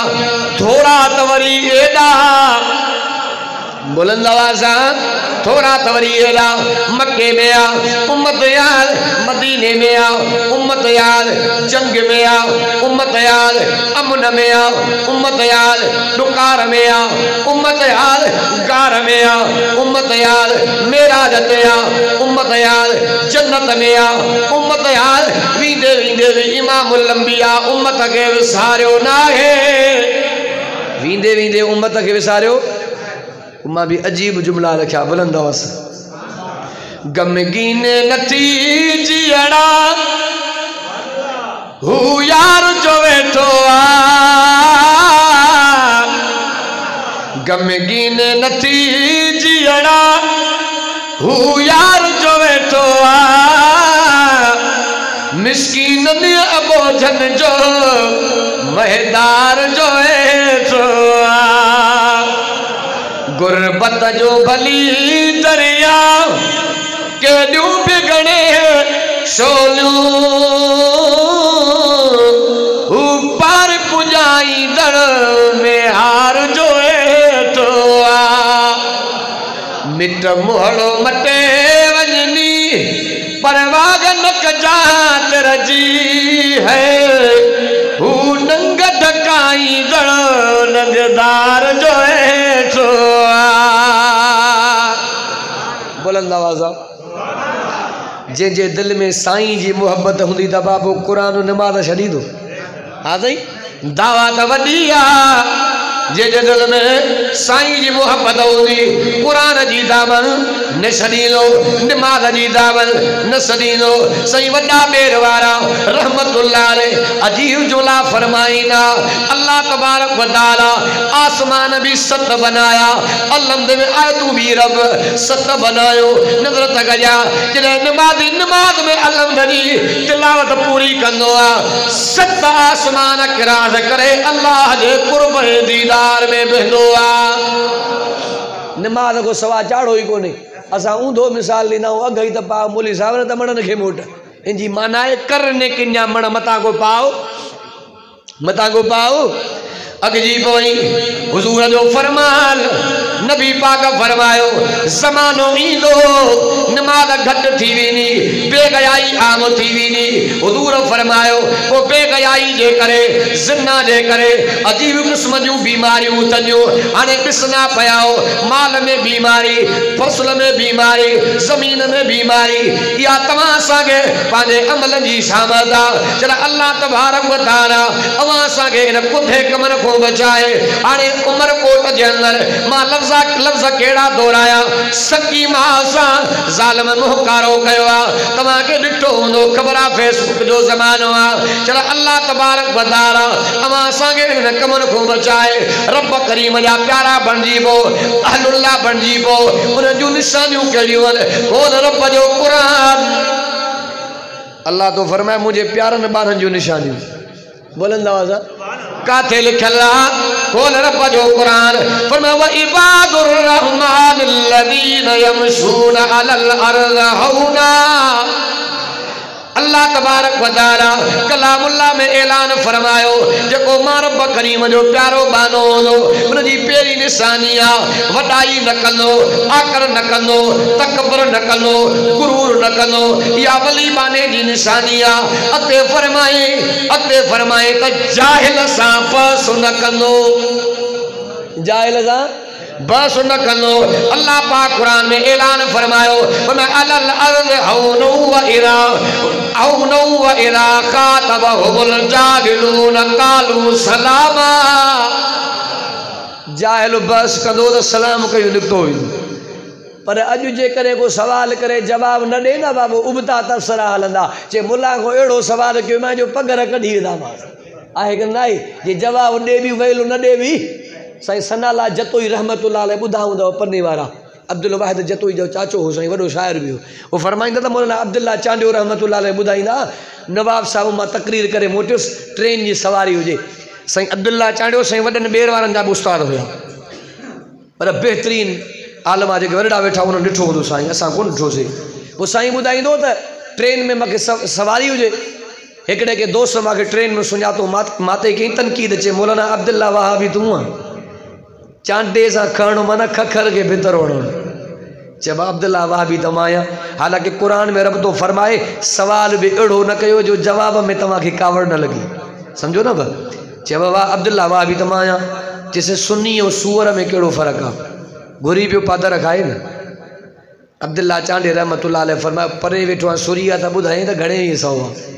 [SPEAKER 1] थोड़ा तवरी एडा बुलंद आवाज़ थोड़ा तवरी एडा मक्के में आ उम्मत यार मदीने में आ उम्मत यार जंग में आ उम्मत यार अमन में आ उम्मत यार दुकार में आ उम्मत यार गार में आ उम्मत यार मेराज ते आ उम्मत यार जन्नत में आ उम्मत यार वींदे वींदे इमामुल अंबिया उम्मत के विसारियो नाहे वींदे वींदे उम्मत के विसारियो मां भी अजीब जुमला रखा बुलंद आवाज़ गमगीन नथी जियड़ा हू यार जो वेठो आ गमगीन नथी जियड़ा हू यार जो वेठो आ मिस्कीन ने अबोझन जो महदार जो वेठो आ गुरबत जो भली दरिया के डूब गणे सोलियूं ऊपर पुजाई दड़ में हार जो हेठो आ मिट मुहड़ो मटे वजनी परवाग नक जात रजी है हू नंग ढकाई दड़ नंगदार जो हेठो आ बुलंद आवाज़ जे जे दिल में साईं जी मोहब्बत हुंदी त बाबू कुरान नमाज़ छॾी दो हा साईं दावा त वॾी आ जे जे दिल में साईं जी मोहब्बत हुंदी कुरान जी दामन न छॾींदो नमाज़ जी दामन न छॾींदो साईं वॾा ॿेर वारा रहमतुल्लाह अलैह अजीब जोला फरमाईंदा अल्लाह तबारक व तआला आसमान भी सत बनाया अलहमद में आयतू भी रब सत बनायो नजर त कया जॾहिं नमाज में अलहमद जी तिलावत पूरी कंदो आहे सत आसमान किरास करे अल्लाह जे कुर्ब दीदार में बहंदो आहे नमाज को सवा चाड़ो ही कोने असा ऊंधो मिसाल ॾींदा आहियूं अघ ई त पाओ मोली साहब न त मणनि खे मोट इनजी माना आहे करने किन्या मण मता को पाओ अगजी पई हुजूर जो फरमान नबी पाक फरमायो ज़मानो ईंदो नमाज घट थी वेंदी बेगयाई आम थी वेंदी हुजूर फरमायो वो बेगयाई जे करे जिन्ना जे करे अजीब किस्म जूं बीमारियूं तनियो हाणे ॾिसना पयाओ माल में बीमारी फसल में बीमारी ज़मीन में बीमारी या तव्हां असांखे पंहिंजे अमलनि जी शामत आहे जॾहिं अल्लाह तबारक व तआला अवां असांखे हिन कुंठे कमर को बचाए हाणे उमरकोट जे अंदर मां लफ्ज़ केड़ा दोहराया सकी मां सां ज़ालिम मुहकारो कयो आहे तव्हांखे ॾिठो हूंदो ख़बर आहे फेसबुक जो ज़मानो आहे चल अल्लाह तबारक व तआला अवां असांखे हिन कमनि खां बचाए रब करीम जा प्यारा बणिजी पोइ अहलुल्लाह बणिजी पोइ उन जूं निशानियूं कहिड़ियूं आहिनि कोन रब जो क़ुरान अल्लाह तो फरमाए मुंहिंजे प्यारनि ॿारनि जूं निशानियूं बुलंद आवाज़ काथे लिखल खोल रब जो कुरान फरमाया व इबादुर रहमान अल्लज़ीना यमशूना अलल अर्ज़ हौना अल्लाह तबारक व तआला कलामुल्लाह में ऐलान फरमायो जेको मां रब करीम जो प्यारो बानो हो उन जी पहिरीं निशानी आहे वॾाई न कंदो आकर न कंदो तकबर न कंदो गुरूर न कंदो या वली बाने जी निशानी आहे अते फरमाए त जाहिल सां बस न कंदो जाहिल सां बस न कंदो अल्लाह पाक कुरान में ऐलान फरमायो अलल अर्ज़ हौनु व इरा खातबहुल जाहिलून कालू सलामा जाहिल बस कंदो त सलाम कयो निकितो पर अॼु जे करे को सवाल करे जवाब न ॾे न बाबू उबता तबसरा हलंदा चे मुला को अहिड़ो सवाल कयो मां जो पगर कढी वेंदामांसि आहे कि न आहे जे जवाब ॾे बि वेलो न ॾे बि साईं सनाला जतोई रहमतुल्लाह अलैह ॿुधा हूंदव पन्ने वारा अब्दुल वाहिद जतोई जो चाचो हो साईं वॾो शाइर बि हो वो फरमाईंदा त मौलाना अब्दुल्ला चांडियो रहमतुल्लाह अलैह ॿुधाईंदा नवाब साहब मां तकरीर करे मोटियुसि ट्रेन जी सवारी हुजे साईं अब्दुल्ला चांडियो साईं वॾनि ॿेर वारनि जा बि उस्ताद हुया पर बहितरीन आलम जेके वॾा वेठा उन्हनि ॾिठो हूंदो साईं असां कोन ॾिठोसीं पोइ साईं ॿुधाईंदो त ट्रेन में मूंखे सवारी हुजे हिकिड़े के दोस्त मूंखे ट्रेन में सुञातो माते कई तनक़ीद चे मौलाना अब्दुल्ला वहाबी तूं आहे चांटे सां खणो माना खखर के भितर वणो चइबो अब्दुल्ला वहाबी त मां आहियां हालांकि कुरान में रब तो फरमाए सवाल भी अहिड़ो न कयो जो जवाब में तव्हांखे कावड़ न लॻे सम्झो न चइबो वाह अब्दुल्ला वहाबी त मां आहियां चइसे सुन्नी ऐं सूअर में कहिड़ो फ़र्क़ु आहे घुरी पियो पादर खाए न अब्दुल्ला चांडे रहमतुल्लाह अलैह फरमायो परे वेठो आहे सुरी आहे त ॿुधाई त घणे ई सौ आहे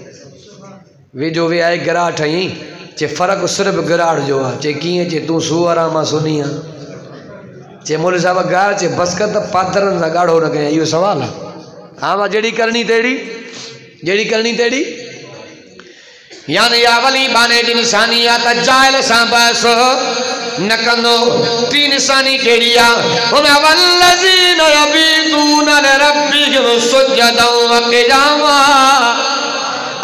[SPEAKER 1] वेझो वे आहे गिराह ठही चे फ़र्क़ु सिर्फ़ु गिराड़ जो आहे चे कीअं चे तूं सूअर आहे मां सुनी आहियां चे मोली साहब ॻाल्हि चे बसि कर त पादरनि सां ॻाढ़ो न कयां इहो सुवालु आहे हा मां जहिड़ी करणी तहिड़ी यानी या वली बाने जी निशानी आहे त जाइल सां बसि न कंदो टी निशानी कहिड़ी आहे वल्लज़ीना यबीतूना लिरब्बिहिम सुज्जदन व क़ियामा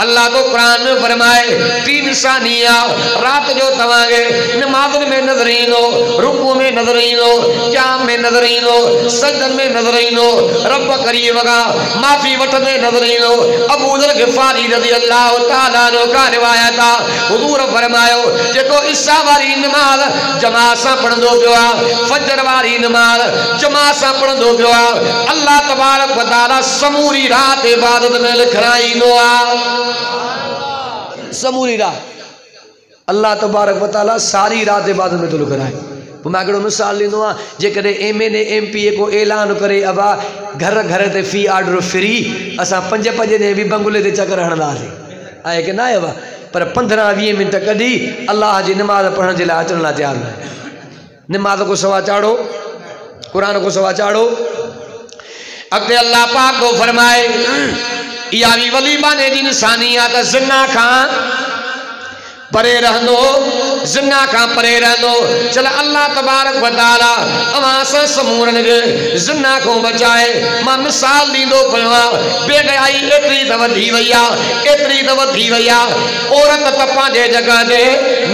[SPEAKER 1] अल्लाह तो कुरान में फरमाए 3 निशानियां रात जो तवागे नमाज में नजर ईंदो, रुकू में नजर ईंदो, क़याम में नजर ईंदो, सजदन में नजर ईंदो, रब करीम का माफ़ी वठंदे नजर ईंदो। अबू ज़र ग़िफ़ारी रज़ी अल्लाह तआला अन्हु का रिवायत आहे हुज़ूर फरमायो जेको इशा वारी नमाज जमात सां पढ़ंदो पियो आहे, फजर वारी नमाज जमात सां पढ़ंदो पियो आहे, अल्लाह तबारक व तआला समूरी रात इबादत में लिखाईंदो आहे। समूरी रात अल्लाह तबारक व तआला सारी रात इबादत में तो लिखाए। मैं हिकिड़ो मिसाल ॾींदो आहियां, जेकॾहिं MNA MPA को ऐलान करे अबा घर घर ते फी ऑर्डर फ्री, असां 5-5 ॾींहं बि बंगले ते चकर हणंदासीं, आहे की न आहे बा, पर 15-20 मिंट कढी अल्लाह जी नमाज़ पढ़ण जे लाइ अचण लाइ तयारु न आहे। नमाज को सवा चाढ़ो, कुरान को सवा चाढ़ो। अॻिते अल्लाह पाक को फरमाए इहा बि वली बाने जी निशानी आहे त ज़िना खां परे रहंदो, ज़िना खां परे रहंदो। चल अल्लाह तबारक व तआला अवां सां समूरन खे ज़िना खां बचाए। मां मिसाल ॾींदो पियो आहियां, बेहयाई एतिरी त वधी वई आहे, एतिरी त वधी वई आहे, औरत त पंहिंजे जॻह ते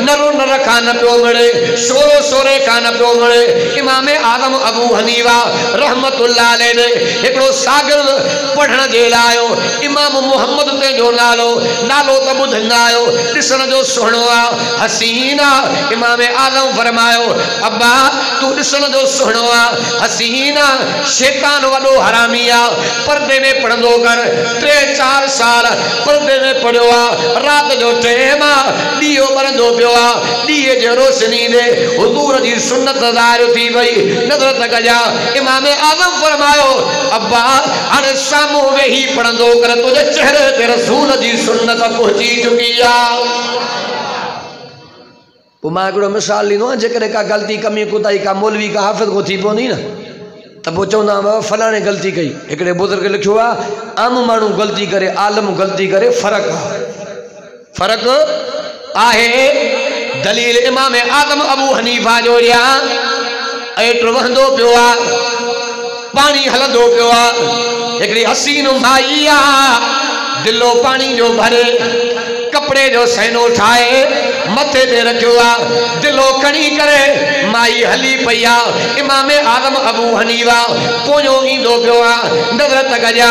[SPEAKER 1] नरो नर खां न पियो मिले, शोरो शोरे खां न पियो मिले। इमाम आज़म अबू हनीफा रहमतुल्लाह अलैह ने हिकिड़ो शागिर्द पढ़ण जे लाइ आयो, इमाम मुहम्मद तंहिंजो नालो त ॿुधंदा आहियो, ॾिसण जो सुहिणो आहे, हसीन आहे। इमाम आज़म फरमायो अब्बा तू ॾिसण जो सुहिणो आहे, हसीन आहे, शैतान वॾो हरामी आहे, पर्दे में पढ़ंदो कर, 3-4 साल पर्दे में पढ़ियो आहे, रात जो टाइम आहे, ॾीओ ॿरंदो पियो आहे, ॾीए जे रोशनी दे हुज़ूर जी सुन्नत ज़ाहिर थी वई, नज़र त कजा। इमाम आज़म फरमायो अब्बा हाणे साम्हूं वेही पढ़ंदो कर, तुंहिंजे चेहरे ते रसूल जी सुन्नत पहुची चुकी आहे। मां हिकिड़ो मिसाल ॾींदो आहियां, जेकॾहिं का ग़लती कमी कोताही का मौलवी का हाफ़िज़ को थी पवंदी न त पोइ चवंदा बाबा फलाणे ग़लती कई। हिकिड़े बुज़ुर्ग लिखियो आहे आम माण्हू ग़लती करे, आलम ग़लती करे, फ़र्क़ु आहे, फ़र्क़ु आहे। दलील इमाम आज़म अबू हनीफा जो एतिरो वहंदो पियो आहे, पानी हलंदो पियो आहे, हिकिड़ी हसीन माई आहे, दिलो पानी जो भरे, कपड़े जो सैनो ठाहे मथे ते रखियो आहे, दिलो खणी करे माई हली पई आहे। इमाम आज़म अबू हनीफा पोयों ईंदो पियो आहे, नज़र त कजा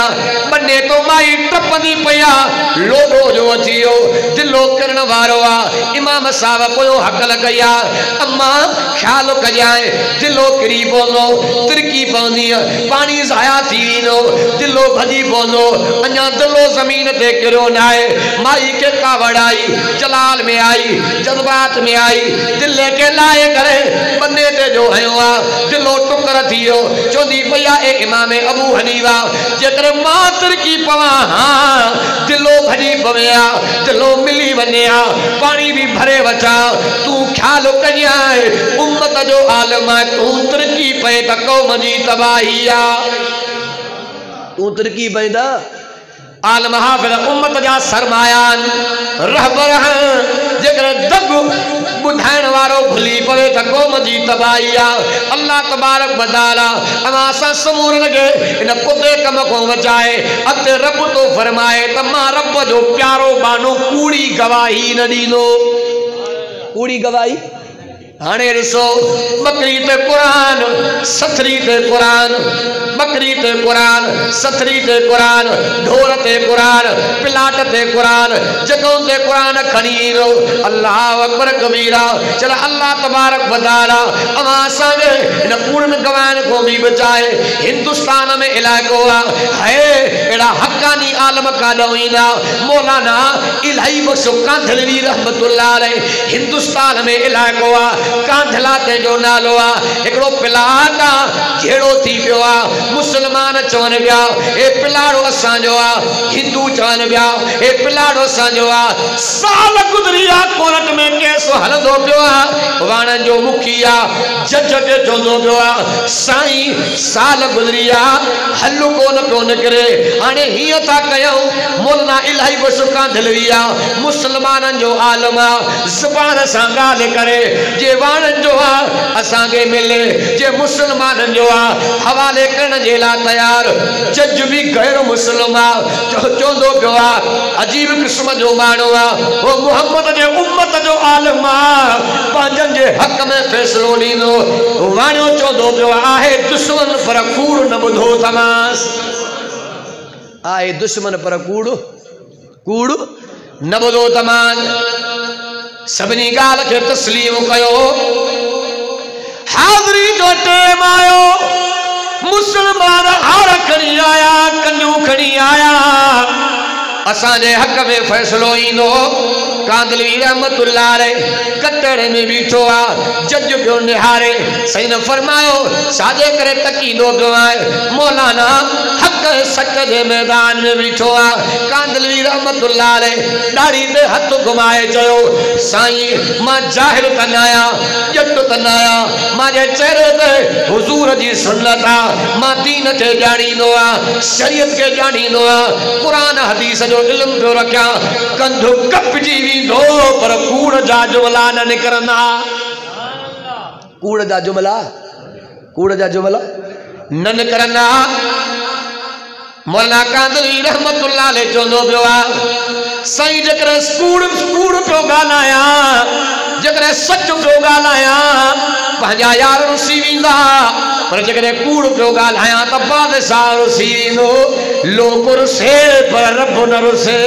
[SPEAKER 1] बन्ने तो माई टपंदी पई आहे, लोॾो जो अची वियो, दिलो किरण वारो आहे। इमाम साहब पोयों हकल कई आहे, अम्मा ख़्याल कजांइ, दिलो किरी पवंदो, तिरकी पवंदी, पानी ज़ाया थी वेंदो, दिलो भॼी पवंदो, अञा दिलो ज़मीन ते किरियो न आहे। माई खे कावड़ आई, जलाल में आई, जज्बात में आई, दिले के लाए करे बन्ने ते जो हयो आहे, दिलो टुकर थी वियो, चवंदी पई आहे ए इमाम अबू हनीफा जेकर मां तिरकी पवां, हाँ दिलो भॼी पवे आहे, दिलो मिली वञे आहे, पानी भी भरे वठा, तूं ख़्याल कजांइ उम्मत जो आलम आहे, तूं तिरकी पए त क़ौम जी तबाही आहे, तूं तिरकी पए त आलम हाफ़िज़ उम्मत जा सरमायान रहबर जेकर दग बुधाइण वारो भुली पवे त क़ौम जी तबाही आहे। अल्लाह तबारक व तआला अवां सां समूरन खे इन कुते कम खां बचाए। अॻिते रब तो फरमाए त मां रब जो प्यारो बानो कूड़ी गवाही न ॾींदो। कूड़ी गवाही हाणे ॾिसो, बकरी ते क़ुरान, सथरी ते क़ुरान, बकरी ते क़ुरान, सथरी ते क़ुरान, ढोर ते क़ुरान, पिलाट ते क़ुरान, जॻह ते क़ुरान खणी ईंदो। अल्लाह अकबर कबीरा। चल अल्लाह तबारक व तआला अवां असांखे हिन कूड़नि गवाइण खां बि बचाए। हिंदुस्तान में इलाइक़ो आहे अहिड़ा हक़ानी आलम काॾों ईंदा, मौलाना इलाही बख़्शो कांधलवी रहमतुल्लाह अलैह हिंदुस्तान में इलाइक़ो आहे, कांधला ते जो नालो आहे। हिकिड़ो पिलाट आहे, झेड़ो थी पियो आहे, मुसलमान चवनि पिया ए पिलाड़ो असांजो आहे, हिंदू चवनि पिया ए पिलाड़ो असांजो आहे। साल गुज़री आहे, कोर्ट में केस हलंदो पियो आहे, वाणनि जो मुखिया जज खे चवंदो पियो आहे साईं साल गुज़री आहे, हल कोन पियो निकिरे। हाणे हीअं था कयूं, मौलाना इलाही बसि कांधलवी आहे, मुसलमाननि जो आलम आहे, ज़ुबान सां ॻाल्हि करे जे वाणनि जो आहे असांखे मिले, जे मुसलमाननि जो आहे हवाले करण जे लाइ तयार। जज भी गैर मुस्लिम आहे, चवंदो पियो आहे अजीब क़िस्म जो माण्हू आहे वो मोहम्मद जे उम्मत जो आलिम आहे पंहिंजनि जे हक़ में फ़ैसिलो ॾींदो वाणियो चवंदो पियो आहे दुश्मन पर कूड़ न ॿुधो तमास आहे दुश्मन पर कूड़ न ॿुधो तमास सभिनी ॻाल्हि खे तस्लीम कयो हाज़री जो टाइम आयो मुसलमान हार खणी आया कन्यूं खणी आया असांजे हक़ में फ़ैसिलो ईंदो कांदलवी रहमतुल्लाह अलैह कटड़े में बीठो आहे जज पियो निहारे सही न फरमायो साजे करे तकींदो पियो आहे मौलाना हक़ सच जे मैदान में बीठो आहे कांदलवी रहमतुल्लाह अलैह ॾाढ़ी ते हथ घुमाए चयो साईं मां जाहिर त न आहियां ॼट त न आहियां मुंहिंजे चेहरे ते हुज़ूर जी सुन्नत आहे मां दीन खे ॼाणींदो आहियां शरीयत खे ॼाणींदो आहियां क़ुरान हदीस जो इल्म पियो रखियां कंधु कपजी वेंदो पर कूड़ जा जुमला न निकिरंदा कूड़ जा जुमला न निकिरंदा मौलाना कांदलवी रहमतुल्लाह अलैह चवंदो पियो आहे साईं जेकर कूड़ पियो ॻाल्हायां जेकर सच पियो ॻाल्हायां पंहिंजा यार रुसी वेंदा पर जेकर कूड़ पियो ॻाल्हायां त बादशाह रुसी वेंदो लोग रुसे पर रब न रुसे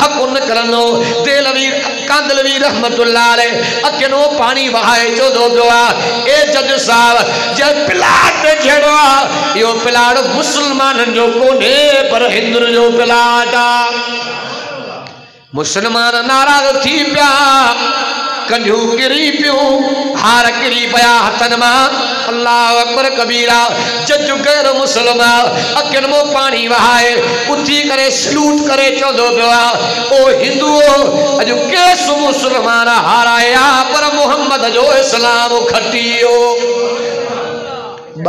[SPEAKER 1] हक़ न करंदो देलवी कांदलवी रहमतुल्लाह अलैह अखियों पानी वहाए चवंदो पियो आहे ए जज साहब जे प्लाट जहिड़ो आहे इहो प्लाट मुसलमाननि जो कोन्हे पर हिंदुनि जो प्लाट आहे मुसलमान नाराज़ थी पिया कंढियूं किरी पियूं हार किरी पिया हथनि मां अल्लाह अकबर कबीरा जज गैर मुसलमान अखियुनि मां पाणी वहाए उथी करे सलूट करे चवंदो पियो आहे ओ हिंदुओ अॼु केस मुसलमान हाराया पर मोहम्मद जो इस्लाम खटियो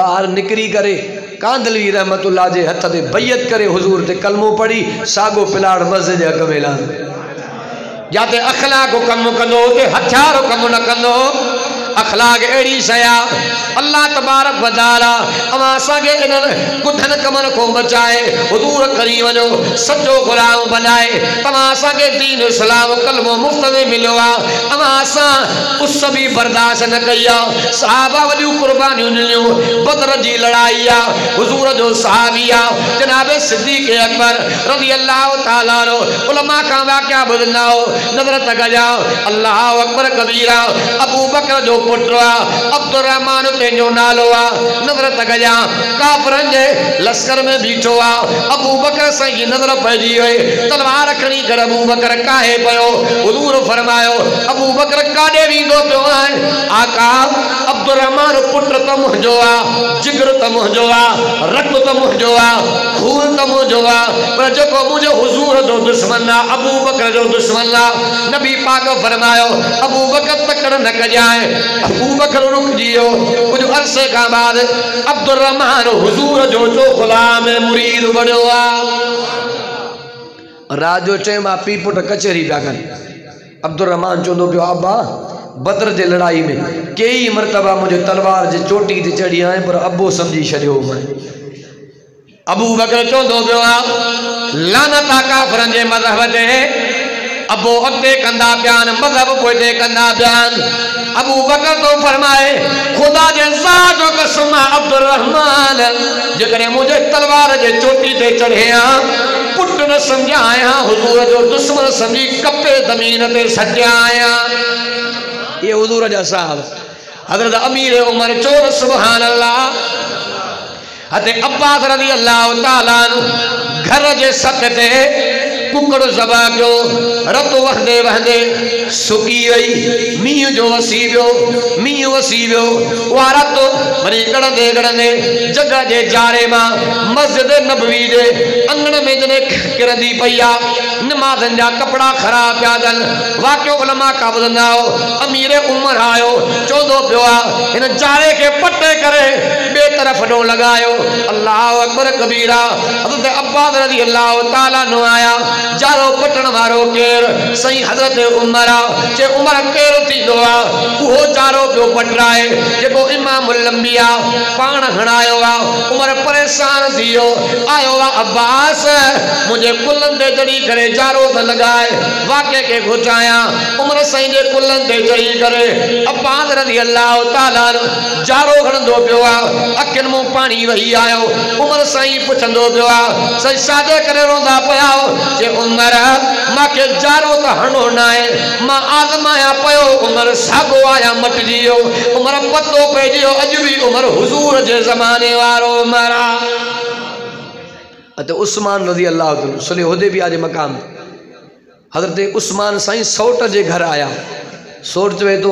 [SPEAKER 1] ॿाहिरि निकिरी करे कांदलवी रहमतुल्लाह जे हथ ते बैयत करे हुजूर ते कलमो पढ़ी सागो पिलाड़ मस्जिद जे अॻ में लाहियो जाते अखलाक कम कंदो ते हथियार कम न कंदो अखलाक अड़ी शया अल्लाह तबारक व तआला अमा असांखे इन्हनि कुठनि कमनि को बचाए हुजूर करी वञो सचो गुलाम बनाए तव्हां असांखे दीन इस्लाम कलमो मुफ़्त में मिलियो आहे अमा असां उस बि बर्दाश्त न कई आहे सहाबा वॾियूं कुर्बानियूं ॾिनियूं बदर जी लड़ाई आहे हुजूर जो सहाबी आहे जनाब सिद्दीक़ अकबर रज़ी अल्लाह तआला अन्हु उलमा खां वाक़िया ॿुधंदा नज़र तक जाओ अल्लाह अकबर कबीरा अबू बकर जो पुत्र अब्दुर रहमान तेजो नालो नज़र तक जा काफरन जे लश्कर में बीठो अबू बकर सही नज़र पइजी वई तलवार खणी कर अबू बकर काहे पयो हुजूर फरमायो अबू बकर काॾे वेंदो पियो आहे आका अब्दुर रहमान पुत्र त मुंहिंजो जिगर त मुंहिंजो रत त मुंहिंजो खून त मुंहिंजो पर जेको मुंहिंजो हुजूर जो दुश्मन अबू बकर जो दुश्मन नबी पाक फरमायो अबू बकर तकड़ न कजाए अबू बकर रुक जियो कुछ अरसे का बाद अब्दुर रहमान हुजूर जो गुलाम मुरीद बणियो रात जो चयमा पी पुट कचहरी पिया कनि अब्दुर रहमान चवंदो पियो अब्बा बदर जे लड़ाई में कई मरतबा मुझे तलवार जे चोटी ते चढ़ी आए पर अब्बो समझी छॾियो मैं अबू बकर चवंदो पियो लानत काफ़रनि जे मज़हब ते अबो अॻिते कंदा पियान मज़हब पोइते कंदा पियान अबू बकर तो फरमाए खुदा जे ज़ात जो कसम अब्दुर रहमान जेकॾहिं मुझे तलवार जे चोटी ते चढ़िया पुट न समझा आया हुजूर जो दुश्मन समझी कपे ज़मीन ते सटिया आया ये हुजूर जा साहब हज़रत अमीर उमर चोर सुभान अल्लाह हते अब्बास रज़ी अल्लाह तआला घर जे सत ते कुकड़ ज़बह कयो रत वहंदे वहंदे सुकी वई मींहुं जो वसी वियो उहा रत वरी गड़ंदे गड़ंदे जगह जे जारे मां मस्जिद नबवी जे अंगण में जने किरंदी पई आहे नमाज़नि जा कपड़ा ख़राब पिया अथनि वाक़ियो उलमा का ॿुधंदा अमीर उमर आयो चवंदो पियो आहे हिन जारे खे पटे करे ॿिए तरफ़ ॾों लॻायो अल्लाह अकबर कबीरा हज़रत अब्बास रज़ी अल्लाह ताला नु आया जारो पटण वारो केर सही हजरत उमर चे उमर केर थींदो आ उहो जारो पियो पटराए जेको इमामुल अंबिया पाण हणायो आ उमर परेशान थियो आयो आ अब्बास मुझे कुलन ते चढ़ी करे जारो त लगाए वाके के घुचाया उमर सही जे कुलन ते चढ़ी करे अब्बास रज़ी अल्लाह ताला जारो खणंदो पियो आ अखियुनि मूं पाणी वही आयो उमर सही पुछंदो पियो आ सही सादे करे रोंदा पिया जे उमर मांखे जारो त हणो न आहे मां आज़माया पियो उमर साॻो आया मटिजी वियो उमर पतो पइजी वियो अॼु बि उमर हुज़ूर जे ज़माने वारो उमर आहे। उस्मान रज़ी अल्लाह ताला सुल्ह हुदैबिया जे मक़ाम हज़रत उस्मान साईं सौट जे घर आया सौट चवे तो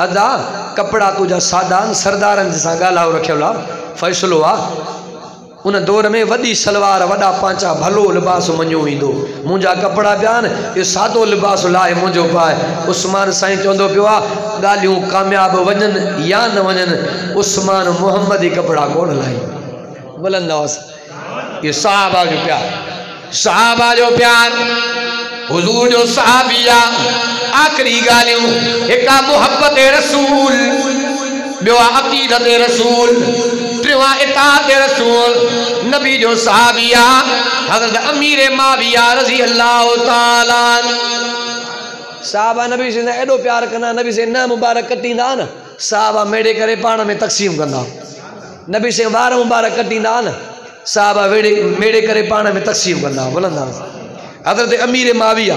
[SPEAKER 1] अदा कपड़ा तुझा सादान सरदारनि सां ॻाल्हायो रखियल आहे फ़ैसिलो आहे उन दौर में वॾी सलवार वॾा पांचा भलो लिबास मञियो वेंदो मुंहिंजा कपड़ा पिया आहिनि इहो सादो लिबास लाहे मुंहिंजो पाए उस्मान साईं चवंदो पियो आहे ॻाल्हियूं कामयाब वञनि या न वञनि उस्मान मुहम्मद ई कपड़ा कोन लाही बुलंदासीं ये साहबा जो प्यार हुजूर जो सहाबिया आखिरी गालियों एक मोहब्बत रसूल बियो अकीदत रसूल टिवा इताअत रसूल नबी जो सहाबिया हज़रत अमीर माविया रज़ी अल्लाह ताला साहबा नबी से एडो प्यार कंदा नबी से न मुबारक कटींदा न साहबा मेड़े करे पाण में तक़सीम कंदा नबी से वार मुबारक कटींदा न साहबा मेड़े करे पाण में तक़सीम कंदा बुलंदा हज़रत अमीर माविया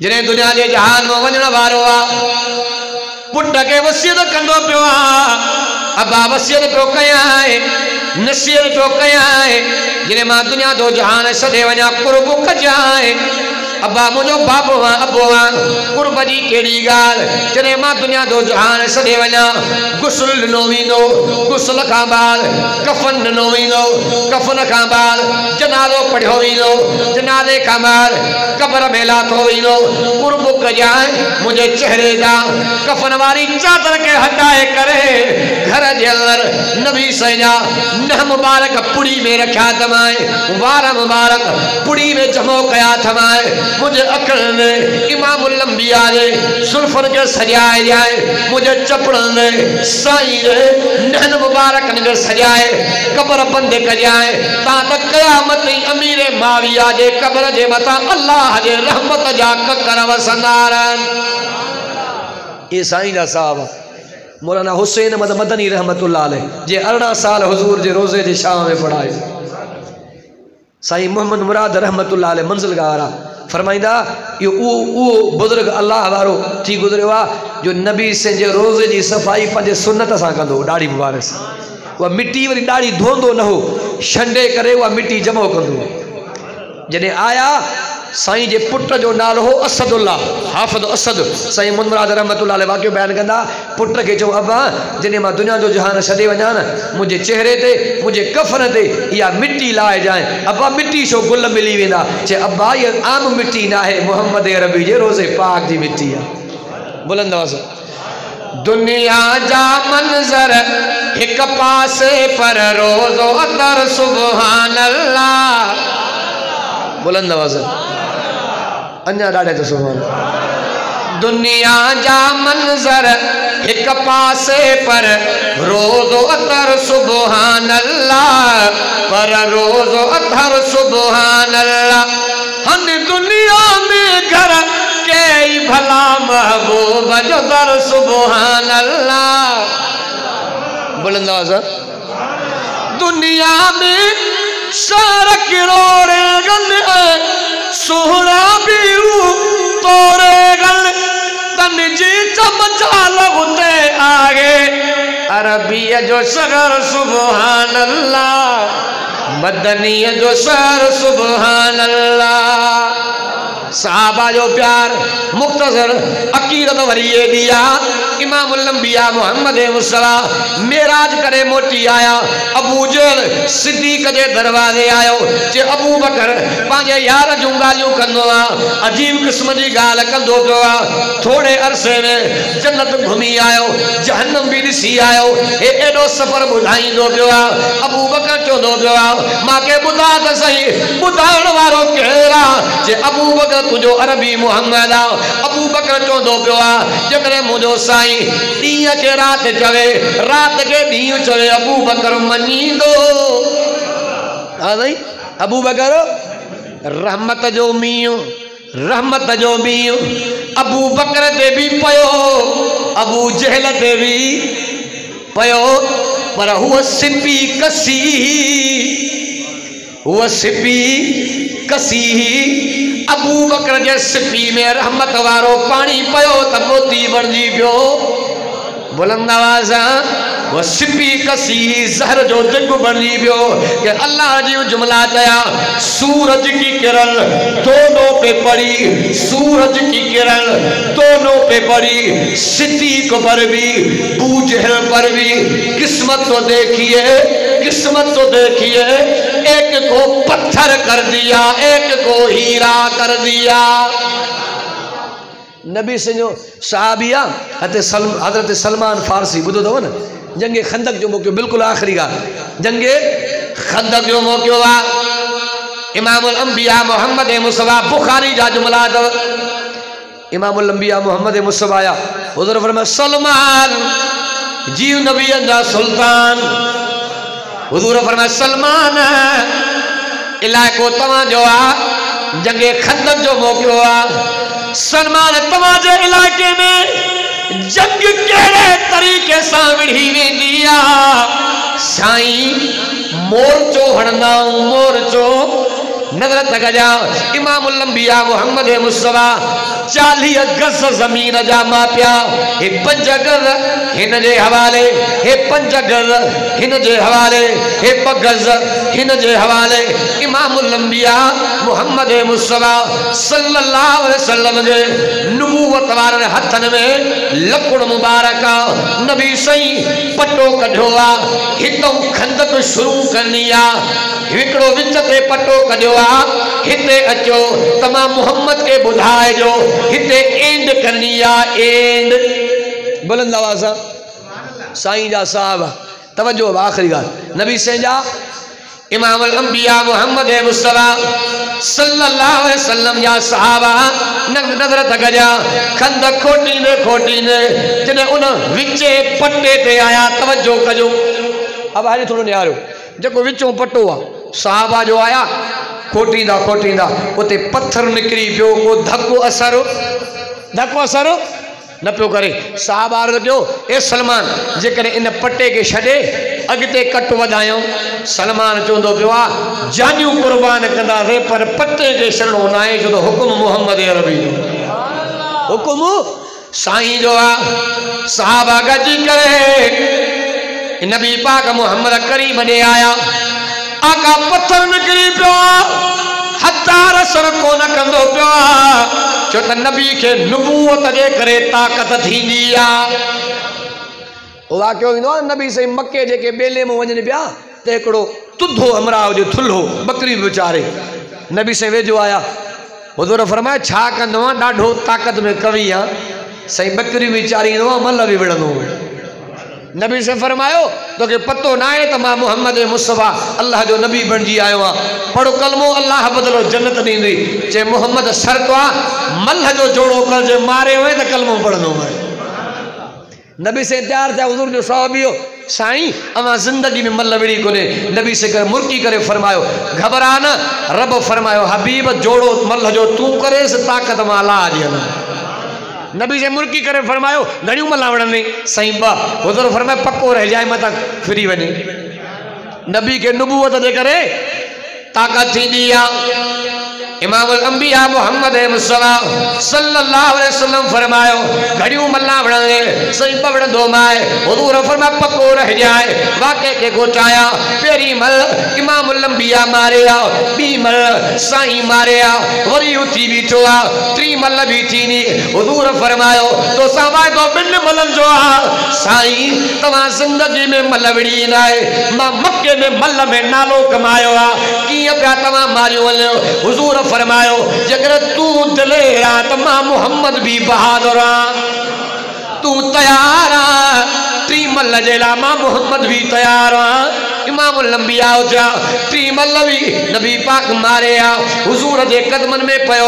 [SPEAKER 1] जने दुनिया के जहान में वञण वारो आ पुट के वसियत कंदो पियो आ अब्बा वसियत पियो कयां नसीहत पियो कयां जने मां दुनिया जो जहान सदे वञा कुर्ब कजाए अब्बा मुझो बाबो अबो कुर्ब जी केड़ी गाल जने मां दुनिया जो जहान सदे वञा गुस्ल नो वींदो गुस्ल खां बाद कफन नो वींदो कफन खां बाद जनाज़ो पढ़ियो वेंदो जनाज़े खां बाद कब्र में लाथो वेंदो कुर्ब कजाए मुझे चेहरे जा कफन वाली चादर के हटाए करे घर जे अंदर नबी सैया न मुबारक पुड़ी में रखा तमाए वार मुबारक पुड़ी में जमो कया थमाए मुझे अकल ने इमामुल अंबिया ने सुल्फर के सजाए जाए मुझे चपड़ ने साईं ने नहन मुबारक ने सजाए कब्र बंद कजाए ता तक क़यामत अमीर माविया जे कब्र जे मता अल्लाह जे रहमत जा ककर वसंदारन ये साईं दा साहब मौलाना हुसैन मदनी रहमतुल्लाह अलैह जे 18 साल हुजूर जे रोजे जे शाम में पढ़ाए साईं मोहम्मद मुराद रहमतुल्लाह अलैह मंजिल गारा फरमाइंदा यो वो बुजुर्ग अल्लाह वारो थी गुजरियो आ जो नबी से जे रोजे जी सफाई पंहिंजे सुन्नत सां कंदो ॾाढ़ी मुबारक सां उहा मिट्टी वरी ॾाढ़ी धोंदो न हो छंडे करे उहा मिट्टी जमो कंदो जॾहिं आया साईं जे पुट जो नालो हो असदुल्ला हाफ़िज़ असद साईं मुनमुराद रहमतुल्लाह अलैह वाक़ियो बयान कंदा पुट के चयो अब्बा जॾहिं मां दुनिया जो जहान छॾे वञा न मुंहिंजे चेहरे ते मुंहिंजे कफ़न ते इहा मिट्टी लाहे जाए अब्बा मिट्टी छो गुल मिली वेंदा चए अब्बा इहा आम मिट्टी न आहे मोहम्मद अरबी जे रोज़े पाक जी मिट्टी आहे बुलंदासीं दुनिया जा मंज़र एक पासे पर रोज़ो अतर सुभान अल्लाह बुलंदासीं अन्या ॾाढे तो सुभान दुनिया जा मंजर एक पासे पर रोज़ो अतर सुभान अल्लाह पर रोज़ो अतर सुभान अल्लाह हन दुनिया में घर के भला महबूब जो दर सुभान अल्लाह बुलंदाज़ दुनिया में सारा किरोड़े गल सोहरा भी तोरे गल तन जी चमचा लगते आगे अरबी जो सगर सुभान अल्लाह मदनी जो सर सुभान अल्लाह साहबा जो प्यार मुख्तसर अकीदत वरी दिया इमामुल अंबिया मोहम्मद मुस्तफा मेराज करे मोटी आया अबू जहल सिद्दीक जे दरवाजे आयो जे अबू बकर पांजे यार जूं गालियूं कंदो आ अजीब किस्म जी गाल कंदो पियो आ थोड़े अरसे में जन्नत घुमी आयो जहन्नम भी ॾिसी आयो हे एडो सफ़र ॿुधाईंदो पियो आ अबू बकर चवंदो पियो आ मांखे ॿुधा त सही ॿुधाइण वारो केरु आ जे अबू बकर तुंहिंजो अरबी मुहम्मद आ अबू बकर चवंदो पियो आ जेकॾहिं मुंहिंजो साईं ॾींहं खे राति चवे राति खे ॾींहुं चवे अबू बकर मञींदो हा साईं अबू बकर रहमत जो मींहुं अबू बकर ते भी पयो अबू जहल ते भी पयो पर हुआ सिपी कसी अबू बकर जे सिपी में रहमत वारो पानी पयो त मोती बणजी पियो बुलंद आवाज़ वो सिपी कसी जहर जो दिग बनी पियो कि अल्लाह जी जुमला चया सूरज की किरण दोनों पे पड़ी सूरज की किरण दोनों पे पड़ी सिद्दीक पर भी अबू जहल पर भी किस्मत तो देखिए एक को पत्थर कर दिया एक को हीरा कर दिया नबी से जो सहाबिया हजरत सलमान फारसी बुधो अथव न जंगे खंदक जो मौक़ो बिल्कुल आखिरी का जंगे खंदक जो मौक़ो आहे इमामुल अंबिया मोहम्मद मुस्तफा बुखारी जा जुमला अथव इमामुल अंबिया मोहम्मद मुस्तफा आया हुज़ूर फरमाया सलमान जीव नबीअनि जा सुल्तान हुज़ूर फरमाया सलमान इलाइक़ो तव्हांजो आहे जंगे खंदक जो मौक़ो आहे सलमान तव्हांजे इलाइक़े में जंग कहिड़े तरीक़े सां विढ़ी वेंदी आहे साईं मोर्चो हणंदा मोर्चो नज़र तकजा इमामुल अंबिया मोहम्मद मुस्तफा 40 गज ज़मीन जा मापिया हे 5 गज हिन जे हवाले हे 5 गज हिन जे हवाले हे 5 गज हिन जे हवाले इमामुल अंबिया मोहम्मद मुस्तफा सल्लल्लाहु अलैहि वसल्लम जे नबूवत वारन हथन में लकुड़ मुबारक नबी सही पटो कढो आ हितों खंदक शुरू करनी आ हिकड़ो विच ते पटो कढो आ हिते अचो तमा मोहम्मद के बुधाए जो हिते एंड करनी आ एंड बुलंद आवाज़ साईं जा साहब तवज्जो आखिरी गाल नबी से जा इमामुल अंबिया मोहम्मद मुस्तफा सल्लल्लाहु अलैहि वसल्लम या सहाबा नज़र तकजा खंदक खोटी ने जने उन विचे पट्टे ते आया तवज्जो कजो अब हाले थोड़ो निहारो जेको विचों पट्टो आ सहाबा जो आया खोटींदा उते पत्थर निकरी पियो को धक्को असर न पियो करे सहाबा अर्ज़ कयो ए सलमान जेकॾहिं इन पट्टे के छॾे अॻिते कट वधायूं सलमान चवंदो पियो आहे जानियूं कुर्बान कंदासीं पर पट्टे के छॾणो न आहे छो त हुकुम मोहम्मद अरबी जो हुकुम साईं जो आहे सहाबा गॾिजी करे नबी पाक मोहम्मद करीम ॾे आया आका पत्थर निकरी पियो हथार असर कोन कंदो पियो छो त नबी के नबूवत जे करे ताक़त थींदी आहे वाक़ियो ईंदो आहे नबी सही मके जेके बेले में वञनि पिया त हिकिड़ो तुधो अमराव जो थुल्हो बकरी वीचारे नबी से वेझो आया हुज़ूर फरमाया छा कंदो आहे ॾाढो ताक़त में कवी आहे सही बकरी वीचारींदो आहे मल बि विढ़ंदो नबी से फरमायो तोखे पतो ना है त मां मोहम्मद मुस्तफा अल्लाह जो नबी बणजी आयो आ पढ़ो कलमो अल्लाह बदलो जन्नत ॾींदी जे मोहम्मद शर्त आ मल्ह जो जोड़ो कर जे मारे हुए त कलमो पढ़ंदो है नबी से तैयार थिया हुज़ूर जो सहाबियो साईं अमा जिंदगी में मल्ह विड़ी कोने नबी से कर मुर्की करे फरमायो घबरा न रब फरमायो हबीब जोड़ो मल्ह जो तू करे ताक़त मां अल्लाह जी नबी से मुर्की करे फरमायो घणियूं मल्हा वणंदी साईं बा हुज़ूर फरमायो पक्को रह जाए मत फिरी वने नबी के नबूवत दे करे ताकत थींदी आ इमामुल अंबिया मोहम्मद मुस्तफा सल्लल्लाहु अलैहि वसल्लम फरमायो घड़ियों मल्ला बणंगे सही पवड़ दो माए हुजूर फरमा पक्को रह जाए वाके के गोचाया पेरी मल इमामुल अंबिया मारिया बी मल साईं मारिया वरी उठी बीठो आ त्री मल बीठी नी हुजूर फरमायो तो सावाए तो बिन मलन जो आ साईं तवा जिंदगी में मल विड़ी नाए मां मक्के में मल में नालो कमायो आ किया पिया तवा मारियो वलो हुजूर फरमायो जगर तू दिलेरा तो मां मोहम्मद भी बहादुर तू तैयार टी मल जेला मां मोहम्मद भी तैयार इमामुल अंबिया उठा टी मल भी नबी पाक मारे हुजूर जे कदमन में पयो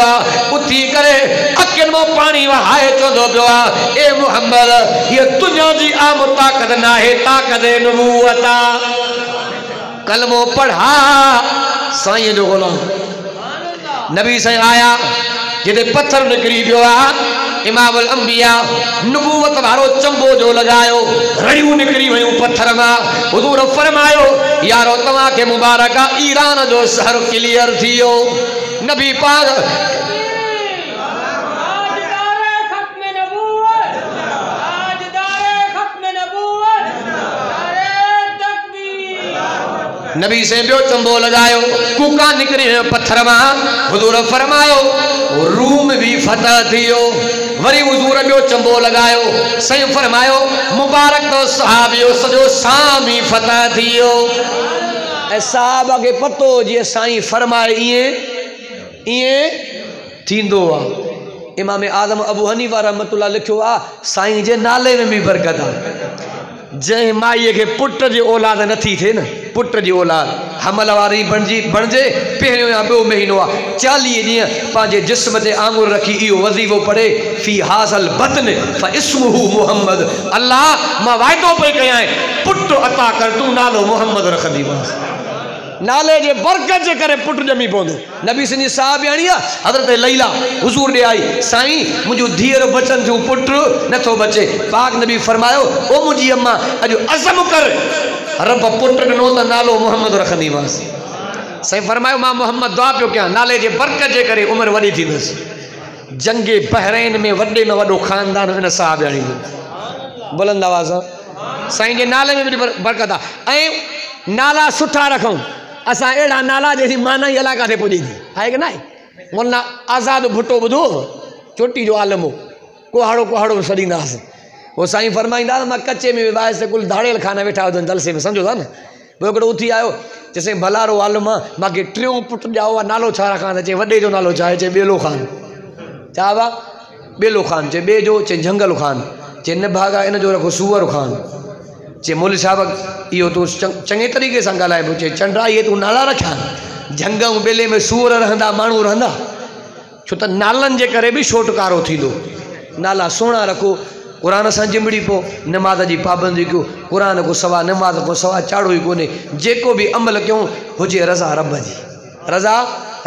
[SPEAKER 1] उठी करे अखिन मो पानी वहाए चोंदो पियो ए मोहम्मद ये तुझो जी आम ताकत ना है ताकत नबूवत कलमो पढ़ा साईं जो गुलाम नबी से आया जिते पत्थर निकरी पियो इमामुल अंबिया नबूवत वारो चंबो जो लगायो रड़ियूं निकरी वयूं पत्थर मां हुजूर फरमायो यारो तवा के मुबारक ईरान जो शहर क्लियर थियो नबी पाक नबी से बियो चंबो लगायो कूका निकरी पत्थर मां हुजूर फरमायो रूम भी फतह थियो वरी हुजूर बियो चंबो लगायो सही फरमायो मुबारक तो सहाबियो सजो शाम ही फतह थियो ए साहब के पतो जी साईं फरमाए इए थींदो आ इमाम आजम अबू हनीफा रहमतुल्लाह लिखियो आ साईं जे नाले में भी बरकत आ जै माई के पुट जी औलाद नथी थे न पुट जी औलाद हमल वारी बणजे पहिरियों या ॿियो महीनो आहे 40 ॾींहं पंहिंजे जिस्म ते आंगुर रखी इहो वज़ीफ़ो पढ़े फी हाज़ल बतन फइस्मुहु मुहम्मद अल्लाह मां वाइदो पई कयां पुट अता कर तू नालो मुहम्मद रखंदीमांसि नाले जे बरकत जे करे पुट जमी पवंदो नबी सिंधी साहब आणी हज़रत लैला हुजूर ॾे आई साईं मुंहिंजो धीअर बचन थियूं पुट नथो बचे पाक नबी फरमायो ओ मुंहिंजी अम्मा अॼु अज़म कर रब पुट ॾिनो त नालो मुहम्मद रखंदीमांसि साईं फरमायो मां मोहम्मद दुआ पियो कयां नाले जे बरकत जे करे उमिरि वॾी थींदसि जंगे बहरैन में वॾे में वॾो ख़ानदान इन साहब आणी बुलंद आवाज़ साईं जे नाले में बि बरकत आहे ऐं नाला सुठा रखूं असां अहिड़ा नाला जैसी माना ही इलाका ते पुॼी थी आहे कि न आहे मुन्ना आज़ाद भुट्टो ॿुधो चोटी जो आलम हो कुहाड़ो सॾींदासीं वो साईं फरमाईंदा मां कच्चे में विभाइस कुल धाड़ियल खाना वेठा हुजनि जलसे में सम्झो था न ॿियो हिकिड़ो उथी आयो चइसई भलारो आलम मूंखे टियों पुट ॼाओ आहे नालो छा रखां त चए वॾे जो नालो छा आहे चए ॿेलो ख़ान छा बा ॿेलो ख़ान चए ॿिए जो चए झंगल ख़ान चए न भागा इन जो रखो सूअर ख़ान चे मोल साहब इहो तूं चङे तरीक़े सां ॻाल्हाए पियो चए चंडा इहे तूं नाला रखिया झंग ऐं ॿेले में सूअर रहंदा माण्हू रहंदा छो त नालनि जे करे बि छोटकारो थींदो नाला सुहिणा रखो क़ुरान सां जिमड़ी पो नमाज़ जी पाबंदी कयो क़ुरान को सवा नमाज़ को सवा चाड़ो ई कोन्हे जेको बि अमल कयूं हुजे रज़ा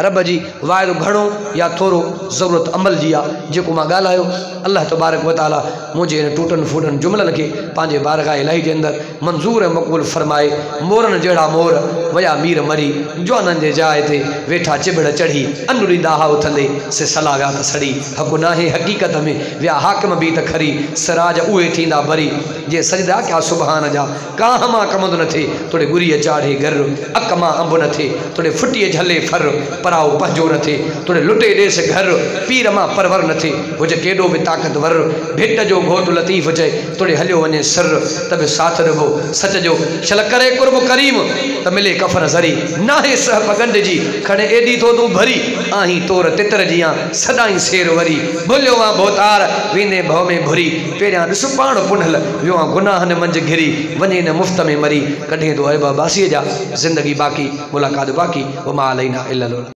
[SPEAKER 1] रब जी वाइदो घणो या थोरो ज़रूरत अमल जी आहे जेको मां ॻाल्हायो अल्लाह तबारक व तआला मुंहिंजे इन टूटनि फूटनि जुमलनि खे पंहिंजे बारगाह इलाही जे अंदरि मंज़ूर ऐं मक़बूल फरमाए मोरनि जहिड़ा मोर वया मीर मरी जवाननि जे जाइ ते वेठा चिबड़ चढ़ी अनु ॾींदा हा उथंदे से सलाह विया त सड़ी हक़ नाहे हक़ीक़त में विया हाकिम बि त खरी सिराज उहे थींदा भरी जे सजदा कया सुबहान जा काह मां कमंदो न थिए तोड़े गुरीअ चाढ़े घर अक मां अंब न थिए तोड़े फुटीअ झले फर पराओ पंहिंजो न थिए तोड़े लुटे ॾेस घर पीर मां परवर न थिए हुजे केॾो बि ताक़तवर भेट जो घोट लतीफ़ चए तोड़े हलियो वञे सर त बि साथ रहो सच जो छल करे कुर्ब करीम त मिले कफन ज़री नाहे सह पगंड जी खणे एॾी थो तूं भरी आहीं तोर तितर जियां सदाई सेर वरी भुलियो आ भोतार वेंदे भव में भुरी पहिरियां ॾिस पाण पुनल वियो आहे गुनाहनि मंझि घिरी वञे न मुफ़्त में मरी कढे थो ऐब बासीअ जा ज़िंदगी बाक़ी मुलाक़ात बाक़ी वो मां अलैना इल्लल